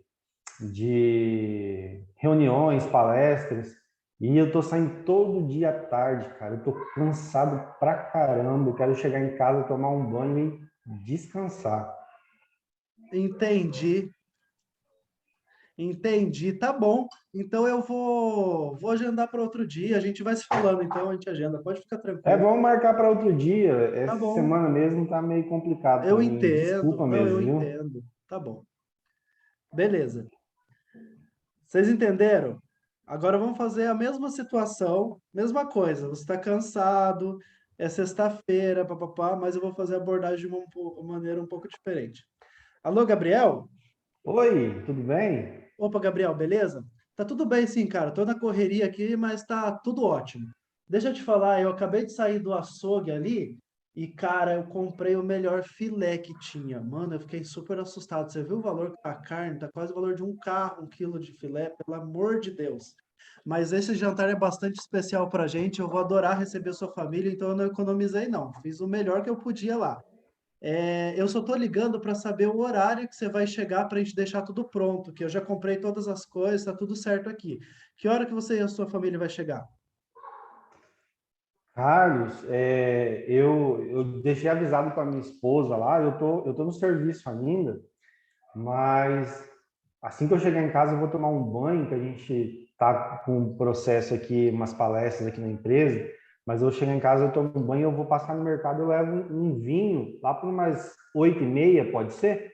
[SPEAKER 6] de reuniões, palestras, e eu tô saindo todo dia à tarde, cara. Eu tô cansado pra caramba. Eu quero chegar em casa, tomar um banho e descansar.
[SPEAKER 1] Entendi, entendi. Tá bom. Então eu vou agendar para outro dia. A gente vai se falando, então a gente agenda. Pode ficar
[SPEAKER 6] É,
[SPEAKER 1] tranquilo.
[SPEAKER 6] vamos marcar para outro dia.
[SPEAKER 1] Tá
[SPEAKER 6] Essa
[SPEAKER 1] bom.
[SPEAKER 6] semana mesmo tá meio complicado para
[SPEAKER 1] Eu
[SPEAKER 6] mim.
[SPEAKER 1] entendo.
[SPEAKER 6] Desculpa
[SPEAKER 1] Não, eu
[SPEAKER 6] mesmo, viu?
[SPEAKER 1] entendo. Tá bom. Beleza. Vocês entenderam? Agora vamos fazer a mesma situação, mesma coisa. Você está cansado, é sexta-feira, papapá, mas eu vou fazer a abordagem de uma maneira um pouco diferente. Alô, Gabriel?
[SPEAKER 6] Oi, tudo bem?
[SPEAKER 1] Opa, Gabriel, beleza? Tá tudo bem sim, cara. Tô na correria aqui, mas tá tudo ótimo. Deixa eu te falar, eu acabei de sair do açougue ali e, cara, eu comprei o melhor filé que tinha. Mano, eu fiquei super assustado. Você viu o valor da carne? Tá quase o valor de um carro, 1 quilo de filé, pelo amor de Deus. Mas esse jantar é bastante especial pra gente. Eu vou adorar receber sua família, então eu não economizei, não. Fiz o melhor que eu podia lá. Eu só tô ligando para saber o horário que você vai chegar para a gente deixar tudo pronto, que eu já comprei todas as coisas, tá tudo certo aqui. Que hora que você e a sua família vai chegar?
[SPEAKER 6] Carlos, eu deixei avisado para minha esposa lá. Eu tô no serviço ainda. Mas assim que eu chegar em casa, eu vou tomar um banho, que a gente tá com um processo aqui, umas palestras aqui na empresa. Mas eu chego em casa, eu tomo um banho, eu vou passar no mercado, eu levo um vinho lá por umas 8h30, pode ser?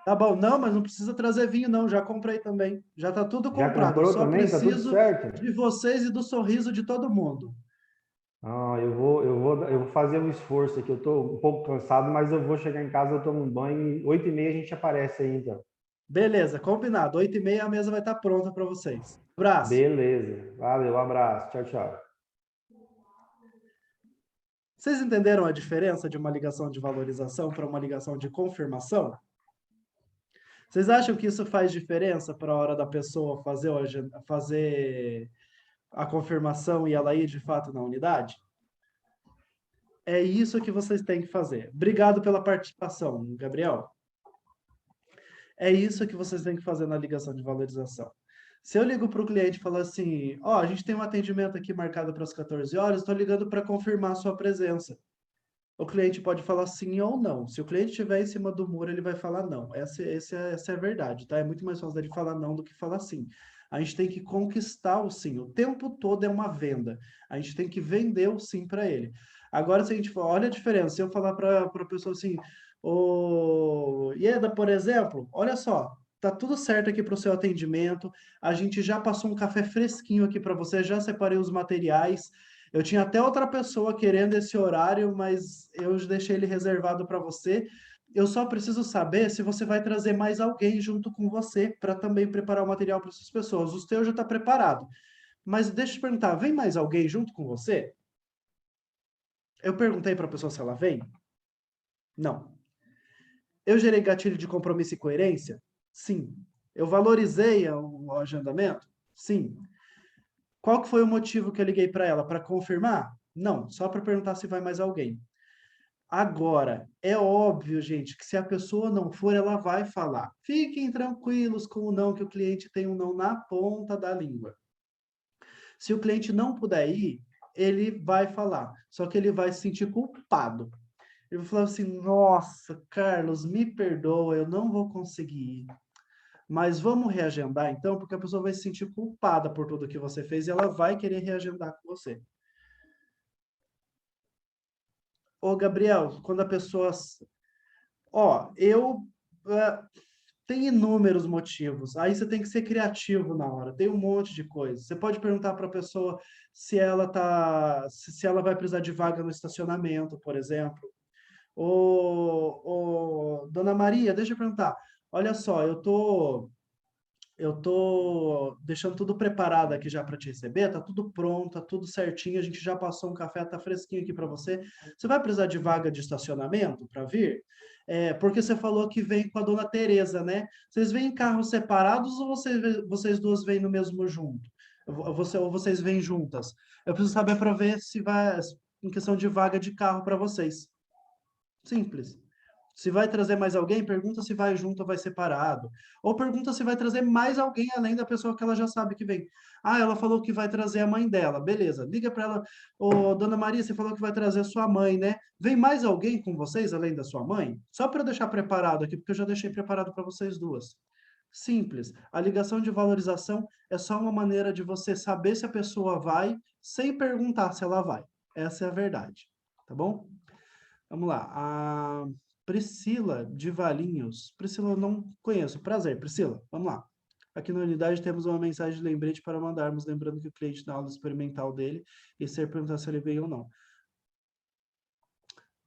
[SPEAKER 1] Tá bom, não, mas não precisa trazer vinho, não. Já comprei também. Já tá tudo
[SPEAKER 6] Já
[SPEAKER 1] comprado. Eu
[SPEAKER 6] comprou
[SPEAKER 1] só
[SPEAKER 6] também? Tá tudo
[SPEAKER 1] preciso
[SPEAKER 6] certo?
[SPEAKER 1] de vocês e do sorriso de todo mundo.
[SPEAKER 6] Ah, eu vou fazer um esforço aqui. Eu tô um pouco cansado, mas eu vou chegar em casa, eu tomo um banho e 8h30 a gente aparece aí, então.
[SPEAKER 1] Beleza, combinado. 8h30 a mesa vai estar pronta para vocês. Abraço.
[SPEAKER 6] Beleza. Valeu, um abraço. Tchau, tchau.
[SPEAKER 1] Vocês entenderam a diferença de uma ligação de valorização para uma ligação de confirmação? Vocês acham que isso faz diferença para a hora da pessoa fazer a confirmação e ela ir de fato na unidade? É isso que vocês têm que fazer. Obrigado pela participação, Gabriel. É isso que vocês têm que fazer na ligação de valorização. Se eu ligo para o cliente e falo assim, ó, a gente tem um atendimento aqui marcado para as 14 horas, estou ligando para confirmar a sua presença. O cliente pode falar sim ou não. Se o cliente estiver em cima do muro, ele vai falar não. Essa é a verdade, tá? É muito mais fácil ele falar não do que falar sim. A gente tem que conquistar o sim. O tempo todo é uma venda. A gente tem que vender o sim para ele. Agora, se a gente for, olha a diferença. Se eu falar para a pessoa assim, ô, Ieda, por exemplo, olha só, tá tudo certo aqui para o seu atendimento. A gente já passou um café fresquinho aqui para você, já separei os materiais. Eu tinha até outra pessoa querendo esse horário, mas eu deixei ele reservado para você. Eu só preciso saber se você vai trazer mais alguém junto com você para também preparar o material para essas pessoas. O seu já está preparado. Mas deixa eu te perguntar, vem mais alguém junto com você? Eu perguntei para a pessoa se ela vem? Não. Eu gerei gatilho de compromisso e coerência? Sim. Eu valorizei o agendamento? Sim. Qual que foi o motivo que eu liguei para ela? Para confirmar? Não, só para perguntar se vai mais alguém. Agora, é óbvio, gente, que se a pessoa não for, ela vai falar. Fiquem tranquilos com o não, que o cliente tem um não na ponta da língua. Se o cliente não puder ir, ele vai falar, só que ele vai se sentir culpado. Ele vai falar assim: nossa, Carlos, me perdoa, eu não vou conseguir ir. Mas vamos reagendar então, porque a pessoa vai se sentir culpada por tudo que você fez e ela vai querer reagendar com você. Ô, Gabriel, quando a pessoa... Ó, tem inúmeros motivos. Aí você tem que ser criativo na hora. Tem um monte de coisa. Você pode perguntar para a pessoa se ela vai precisar de vaga no estacionamento, por exemplo. Dona Maria, deixa eu perguntar. Olha só, eu tô deixando tudo preparado aqui já para te receber, tá tudo pronto, tá tudo certinho, a gente já passou um café, tá fresquinho aqui para você. Você vai precisar de vaga de estacionamento para vir? Porque você falou que vem com a dona Tereza, né? Vocês vêm em carros separados ou vocês duas vêm no mesmo junto? Ou vocês vêm juntas? Eu preciso saber para ver se vai, em questão de vaga de carro para vocês. Simples. Se vai trazer mais alguém, pergunta se vai junto ou vai separado. Ou pergunta se vai trazer mais alguém além da pessoa que ela já sabe que vem. Ah, ela falou que vai trazer a mãe dela. Beleza, liga para ela. Ô, dona Maria, você falou que vai trazer a sua mãe, né? Vem mais alguém com vocês além da sua mãe? Só para eu deixar preparado aqui, porque eu já deixei preparado para vocês duas. Simples. A ligação de valorização é só uma maneira de você saber se a pessoa vai, sem perguntar se ela vai. Essa é a verdade. Tá bom? Vamos lá. A Priscila de Valinhos. Priscila, eu não conheço. Prazer, Priscila. Vamos lá. Aqui na unidade temos uma mensagem de lembrete para mandarmos, lembrando que o cliente na aula experimental dele e ser perguntar se ele veio ou não.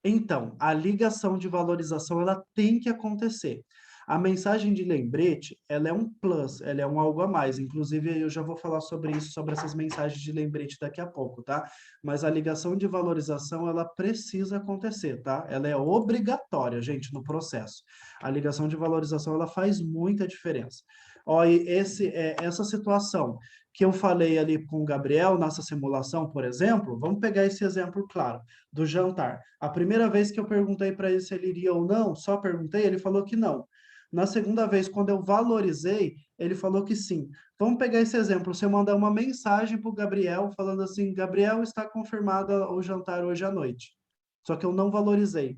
[SPEAKER 1] Então, a ligação de valorização, ela tem que acontecer. A mensagem de lembrete, ela é um plus, ela é um algo a mais. Inclusive, eu já vou falar sobre isso, sobre essas mensagens de lembrete daqui a pouco, tá? Mas a ligação de valorização, ela precisa acontecer, tá? Ela é obrigatória, gente, no processo. A ligação de valorização, ela faz muita diferença. Ó, e essa situação que eu falei ali com o Gabriel, nessa simulação, por exemplo, vamos pegar esse exemplo claro, do jantar. A primeira vez que eu perguntei para ele se ele iria ou não, só perguntei, ele falou que não. Na segunda vez, quando eu valorizei, ele falou que sim. Vamos pegar esse exemplo. Se eu mandar uma mensagem para o Gabriel, falando assim, Gabriel, está confirmado o jantar hoje à noite. Só que eu não valorizei.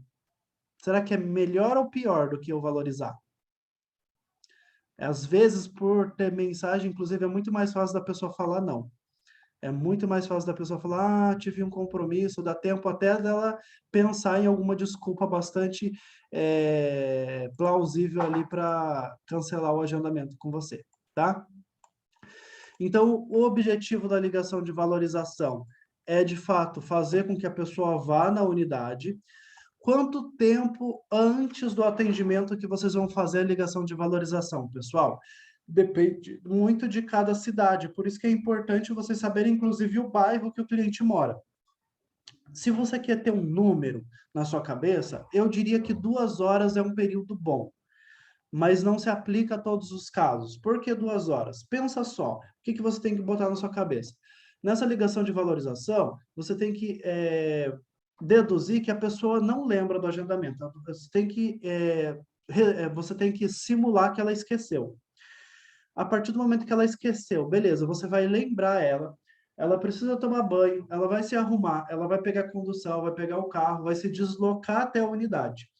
[SPEAKER 1] Será que é melhor ou pior do que eu valorizar? Às vezes, por ter mensagem, inclusive, é muito mais fácil da pessoa falar não. É muito mais fácil da pessoa falar, tive um compromisso, dá tempo até dela pensar em alguma desculpa bastante plausível ali para cancelar o agendamento com você, tá? Então, o objetivo da ligação de valorização é, de fato, fazer com que a pessoa vá na unidade. Quanto tempo antes do atendimento que vocês vão fazer a ligação de valorização, pessoal? Depende muito de cada cidade, por isso que é importante vocês saberem, inclusive, o bairro que o cliente mora. Se você quer ter um número na sua cabeça, eu diria que 2 horas é um período bom, mas não se aplica a todos os casos. Por que 2 horas? Pensa só, o que você tem que botar na sua cabeça? Nessa ligação de valorização, você tem que deduzir que a pessoa não lembra do agendamento. Você tem que simular que ela esqueceu. A partir do momento que ela esqueceu, beleza, você vai lembrar ela precisa tomar banho, ela vai se arrumar, ela vai pegar a condução, vai pegar o carro, vai se deslocar até a unidade.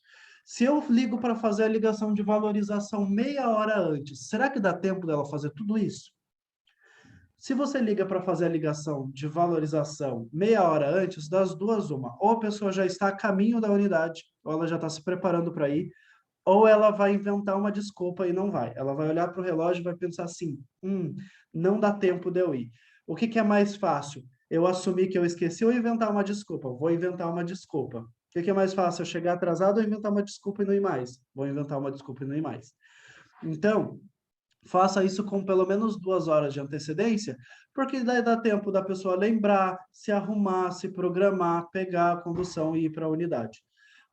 [SPEAKER 1] Se eu ligo para fazer a ligação de valorização meia hora antes, será que dá tempo dela fazer tudo isso? Se você liga para fazer a ligação de valorização meia hora antes, das duas, uma. Ou a pessoa já está a caminho da unidade, ou ela já está se preparando para ir, ou ela vai inventar uma desculpa e não vai. Ela vai olhar para o relógio e vai pensar assim, não dá tempo de eu ir. O que é mais fácil? Eu assumir que eu esqueci ou inventar uma desculpa? Vou inventar uma desculpa. O que é mais fácil? Eu chegar atrasado ou inventar uma desculpa e não ir mais? Vou inventar uma desculpa e não ir mais. Então, faça isso com pelo menos 2 horas de antecedência, porque daí dá tempo da pessoa lembrar, se arrumar, se programar, pegar a condução e ir para a unidade.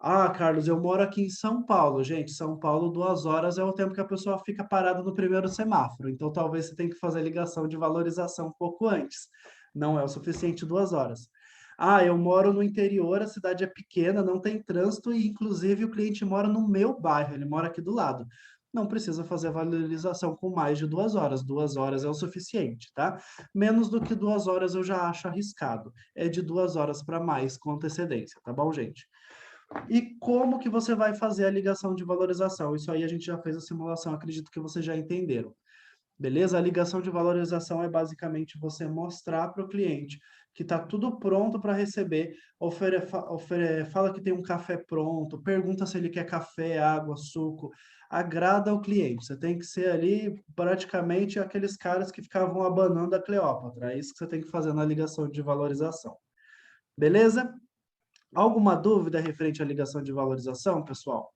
[SPEAKER 1] Ah, Carlos, eu moro aqui em São Paulo. Gente, São Paulo, 2 horas é o tempo que a pessoa fica parada no primeiro semáforo. Então, talvez você tenha que fazer a ligação de valorização um pouco antes. Não é o suficiente 2 horas. Ah, eu moro no interior, a cidade é pequena, não tem trânsito e, inclusive, o cliente mora no meu bairro, ele mora aqui do lado. Não precisa fazer a valorização com mais de 2 horas. 2 horas é o suficiente, tá? Menos do que 2 horas eu já acho arriscado. É de 2 horas para mais com antecedência, tá bom, gente? E como que você vai fazer a ligação de valorização? Isso aí a gente já fez a simulação, acredito que vocês já entenderam. Beleza? A ligação de valorização é basicamente você mostrar para o cliente que está tudo pronto para receber, fala que tem um café pronto, pergunta se ele quer café, água, suco, agrada o cliente. Você tem que ser ali praticamente aqueles caras que ficavam abanando a Cleópatra. É isso que você tem que fazer na ligação de valorização. Beleza? Alguma dúvida referente à ligação de valorização, pessoal?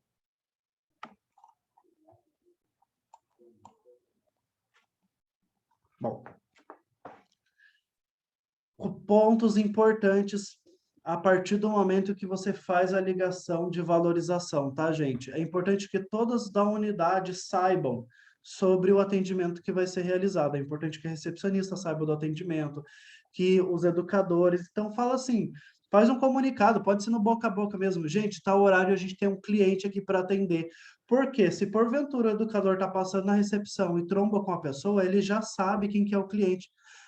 [SPEAKER 1] Bom, pontos importantes a partir do momento que você faz a ligação de valorização, tá, gente? É importante que todas da unidade saibam sobre o atendimento que vai ser realizado. É importante que a recepcionista saiba do atendimento, que os educadores. Então, fala assim, faz um comunicado, pode ser no boca a boca mesmo. Gente, tá horário, a gente tem um cliente aqui para atender. Porque se porventura o educador está passando na recepção e tromba com a pessoa, ele já sabe quem que é o cliente.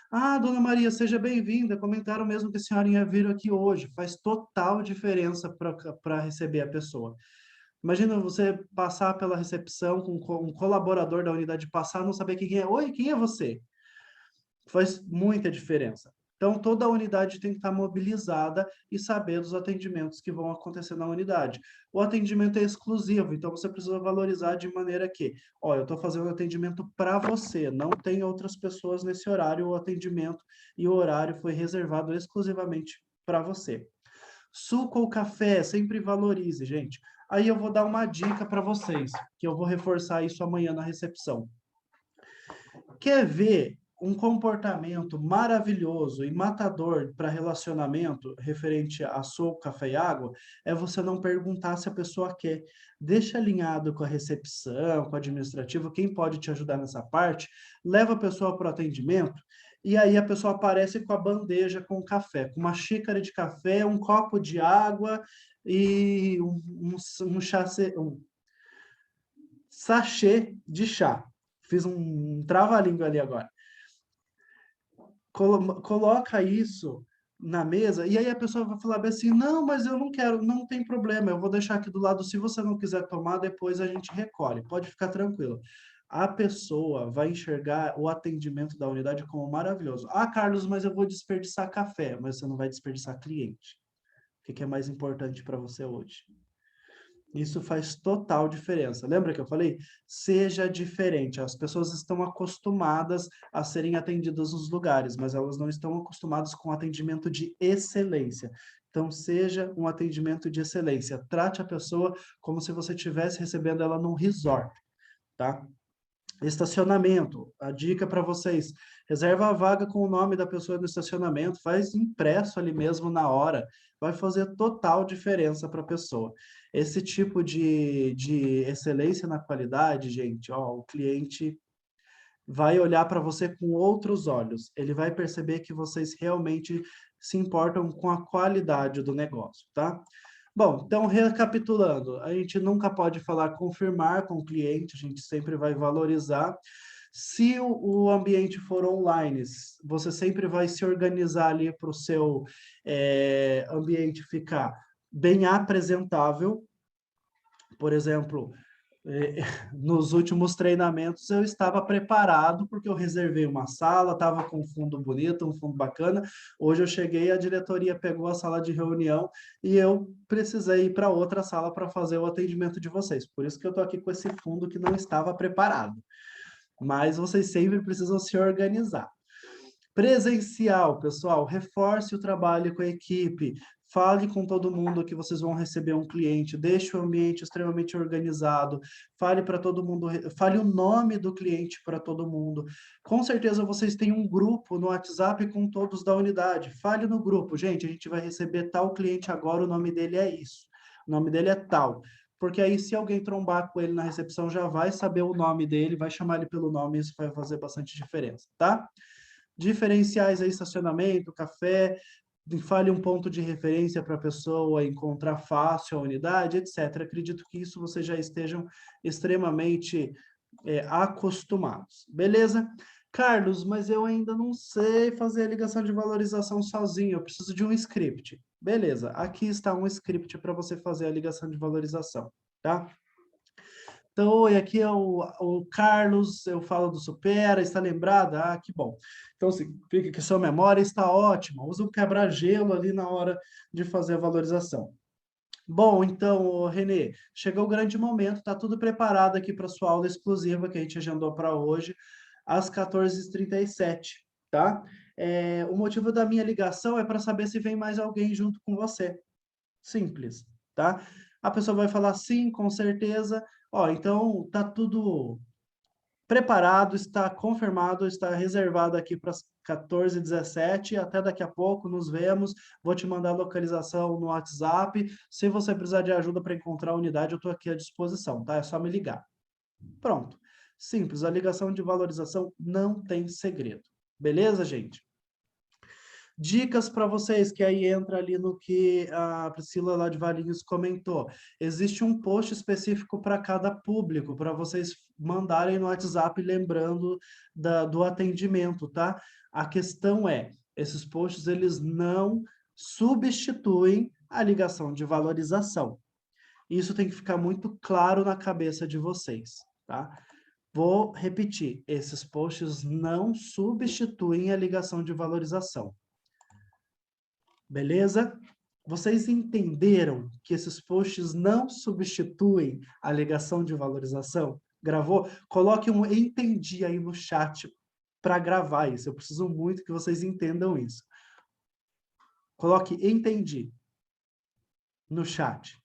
[SPEAKER 1] Ah, dona Maria, seja bem-vinda. Comentaram mesmo que a senhora ia vir aqui hoje. Faz total diferença para receber a pessoa. Imagina você passar pela recepção com um colaborador da unidade, passar não saber quem é. Oi, quem é você? Faz muita diferença. Então, toda a unidade tem que estar mobilizada e saber dos atendimentos que vão acontecer na unidade. O atendimento é exclusivo, então você precisa valorizar de maneira que, ó, eu estou fazendo atendimento para você, não tem outras pessoas nesse horário, o atendimento e o horário foi reservado exclusivamente para você. Suco ou café, sempre valorize, gente. Aí eu vou dar uma dica para vocês, que eu vou reforçar isso amanhã na recepção. Quer ver um comportamento maravilhoso e matador para relacionamento referente a suco, café e água? É você não perguntar se a pessoa quer. Deixa alinhado com a recepção, com o administrativo, quem pode te ajudar nessa parte, leva a pessoa para o atendimento e aí a pessoa aparece com a bandeja com o café, com uma xícara de café, um copo de água e um sachê de chá. Fiz um trava-língua ali agora. Coloca isso na mesa, e aí a pessoa vai falar bem assim, não, mas eu não quero, não tem problema, eu vou deixar aqui do lado, se você não quiser tomar, depois a gente recolhe, pode ficar tranquilo. A pessoa vai enxergar o atendimento da unidade como maravilhoso. Ah, Carlos, mas eu vou desperdiçar café, mas você não vai desperdiçar cliente. O que é mais importante para você hoje? Isso faz total diferença. Lembra que eu falei? Seja diferente. As pessoas estão acostumadas a serem atendidas nos lugares, mas elas não estão acostumadas com atendimento de excelência. Então, seja um atendimento de excelência. Trate a pessoa como se você estivesse recebendo ela num resort, tá? Estacionamento, a dica para vocês, reserva a vaga com o nome da pessoa no estacionamento, faz impresso ali mesmo na hora, vai fazer total diferença para a pessoa. Esse tipo de excelência na qualidade, gente, ó, o cliente vai olhar para você com outros olhos, ele vai perceber que vocês realmente se importam com a qualidade do negócio, tá? Bom, então, recapitulando, a gente nunca pode falar confirmar com o cliente, a gente sempre vai valorizar. Se o ambiente for online, você sempre vai se organizar ali para o seu ambiente ficar bem apresentável. Por exemplo, nos últimos treinamentos eu estava preparado porque eu reservei uma sala, estava com um fundo bonito, um fundo bacana. Hoje eu cheguei, a diretoria pegou a sala de reunião e eu precisei ir para outra sala para fazer o atendimento de vocês. Por isso que eu estou aqui com esse fundo que não estava preparado. Mas vocês sempre precisam se organizar. Presencial, pessoal, reforce o trabalho com a equipe, fale com todo mundo que vocês vão receber um cliente, deixe o ambiente extremamente organizado, fale para todo mundo, fale o nome do cliente para todo mundo. Com certeza vocês têm um grupo no WhatsApp com todos da unidade. Fale no grupo, gente, a gente vai receber tal cliente agora, o nome dele é isso. O nome dele é tal. Porque aí, se alguém trombar com ele na recepção, já vai saber o nome dele, vai chamar ele pelo nome, isso vai fazer bastante diferença, tá? Diferenciais aí, estacionamento, café, fale um ponto de referência para a pessoa encontrar fácil a unidade, etc. Acredito que isso vocês já estejam extremamente acostumados. Beleza? Carlos, mas eu ainda não sei fazer a ligação de valorização sozinho, eu preciso de um script. Beleza, aqui está um script para você fazer a ligação de valorização, tá? Então, oi, aqui é o Carlos, eu falo do Supera, está lembrada? Ah, que bom. Então, significa que sua memória está ótima. Usa o quebra-gelo ali na hora de fazer a valorização. Bom, então, ô, Renê, chegou o grande momento, está tudo preparado aqui para sua aula exclusiva que a gente agendou para hoje, às 14h37, tá? O motivo da minha ligação é para saber se vem mais alguém junto com você. Simples, tá? A pessoa vai falar sim, com certeza. Ó, então tá tudo preparado, está confirmado, está reservado aqui para as 14h17. Até daqui a pouco, nos vemos. Vou te mandar a localização no WhatsApp. Se você precisar de ajuda para encontrar a unidade, eu estou aqui à disposição, tá? É só me ligar. Pronto. Simples, a ligação de valorização não tem segredo. Beleza, gente? Dicas para vocês, que aí entra ali no que a Priscila lá de Valinhos comentou. Existe um post específico para cada público, para vocês mandarem no WhatsApp lembrando do atendimento, tá? A questão é, esses posts, eles não substituem a ligação de valorização. Isso tem que ficar muito claro na cabeça de vocês, tá? Vou repetir, esses posts não substituem a ligação de valorização. Beleza? Vocês entenderam que esses posts não substituem a ligação de valorização? Gravou? Coloque um entendi aí no chat para gravar isso. Eu preciso muito que vocês entendam isso. Coloque entendi no chat.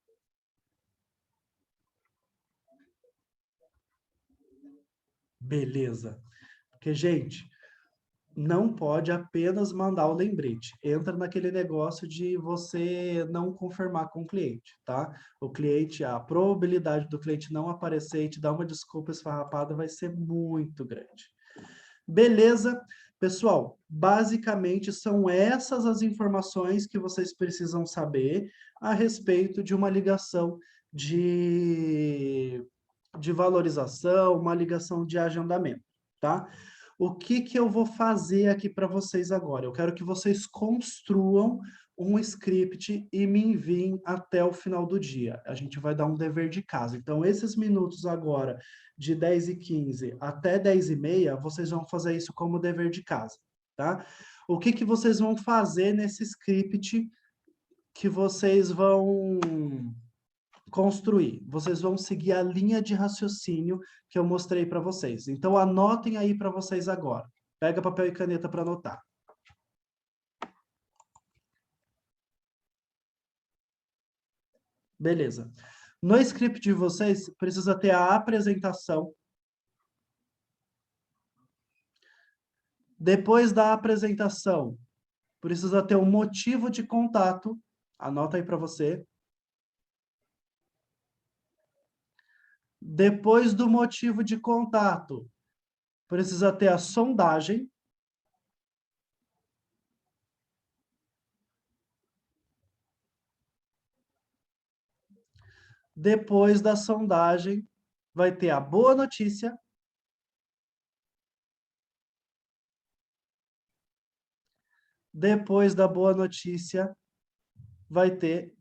[SPEAKER 1] Beleza. Porque, gente, não pode apenas mandar o lembrete. Entra naquele negócio de você não confirmar com o cliente, tá? O cliente, a probabilidade do cliente não aparecer e te dar uma desculpa esfarrapada vai ser muito grande. Beleza? Pessoal, basicamente são essas as informações que vocês precisam saber a respeito de uma ligação de valorização, uma ligação de agendamento, tá? O que eu vou fazer aqui para vocês agora? Eu quero que vocês construam um script e me enviem até o final do dia. A gente vai dar um dever de casa. Então, esses minutos agora, de 10h15 até 10h30, vocês vão fazer isso como dever de casa, tá? O que vocês vão fazer nesse script que vocês vão construir? Vocês vão seguir a linha de raciocínio que eu mostrei para vocês. Então, anotem aí para vocês agora. Pega papel e caneta para anotar. Beleza. No script de vocês, precisa ter a apresentação. Depois da apresentação, precisa ter um motivo de contato. Anota aí para você. Depois do motivo de contato, precisa ter a sondagem. Depois da sondagem, vai ter a boa notícia. Depois da boa notícia, vai ter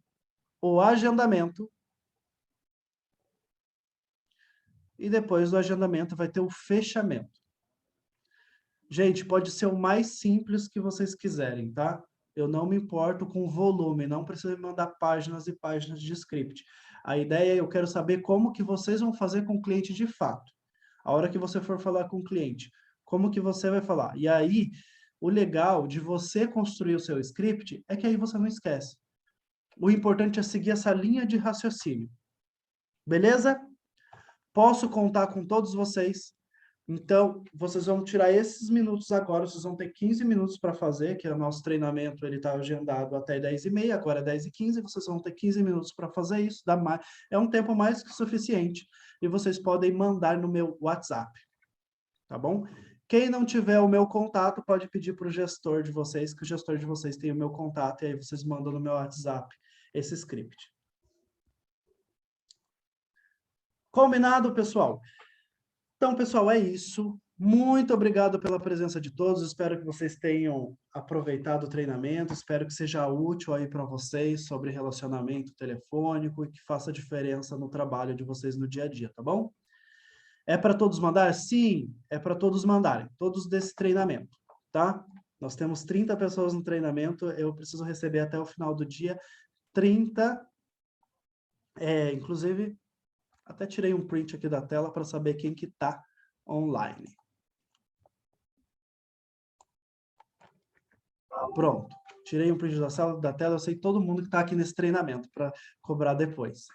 [SPEAKER 1] o agendamento. E depois do agendamento vai ter o fechamento. Gente, pode ser o mais simples que vocês quiserem, tá? Eu não me importo com o volume, não precisa me mandar páginas e páginas de script. A ideia é, eu quero saber como que vocês vão fazer com o cliente de fato. A hora que você for falar com o cliente, como que você vai falar? E aí, o legal de você construir o seu script é que aí você não esquece. O importante é seguir essa linha de raciocínio. Beleza? Posso contar com todos vocês. Então, vocês vão tirar esses minutos agora, vocês vão ter 15 minutos para fazer, que é o nosso treinamento, ele está agendado até 10h30, agora é 10h15, vocês vão ter 15 minutos para fazer isso, é um tempo mais que suficiente, e vocês podem mandar no meu WhatsApp, tá bom? Quem não tiver o meu contato, pode pedir para o gestor de vocês, que o gestor de vocês tem o meu contato, e aí vocês mandam no meu WhatsApp esse script. Combinado, pessoal? Então, pessoal, é isso. Muito obrigado pela presença de todos. Espero que vocês tenham aproveitado o treinamento. Espero que seja útil aí para vocês sobre relacionamento telefônico e que faça diferença no trabalho de vocês no dia a dia, tá bom? É para todos mandar? Sim, é para todos mandarem, todos desse treinamento, tá? Nós temos 30 pessoas no treinamento, eu preciso receber até o final do dia 30, inclusive, até tirei um print aqui da tela para saber quem que está online. Pronto, tirei um print da tela, eu sei todo mundo que está aqui nesse treinamento para cobrar depois.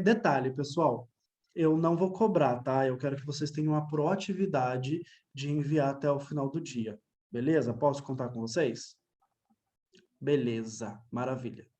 [SPEAKER 1] Detalhe, pessoal, eu não vou cobrar, tá? Eu quero que vocês tenham a proatividade de enviar até o final do dia. Beleza? Posso contar com vocês? Beleza, maravilha.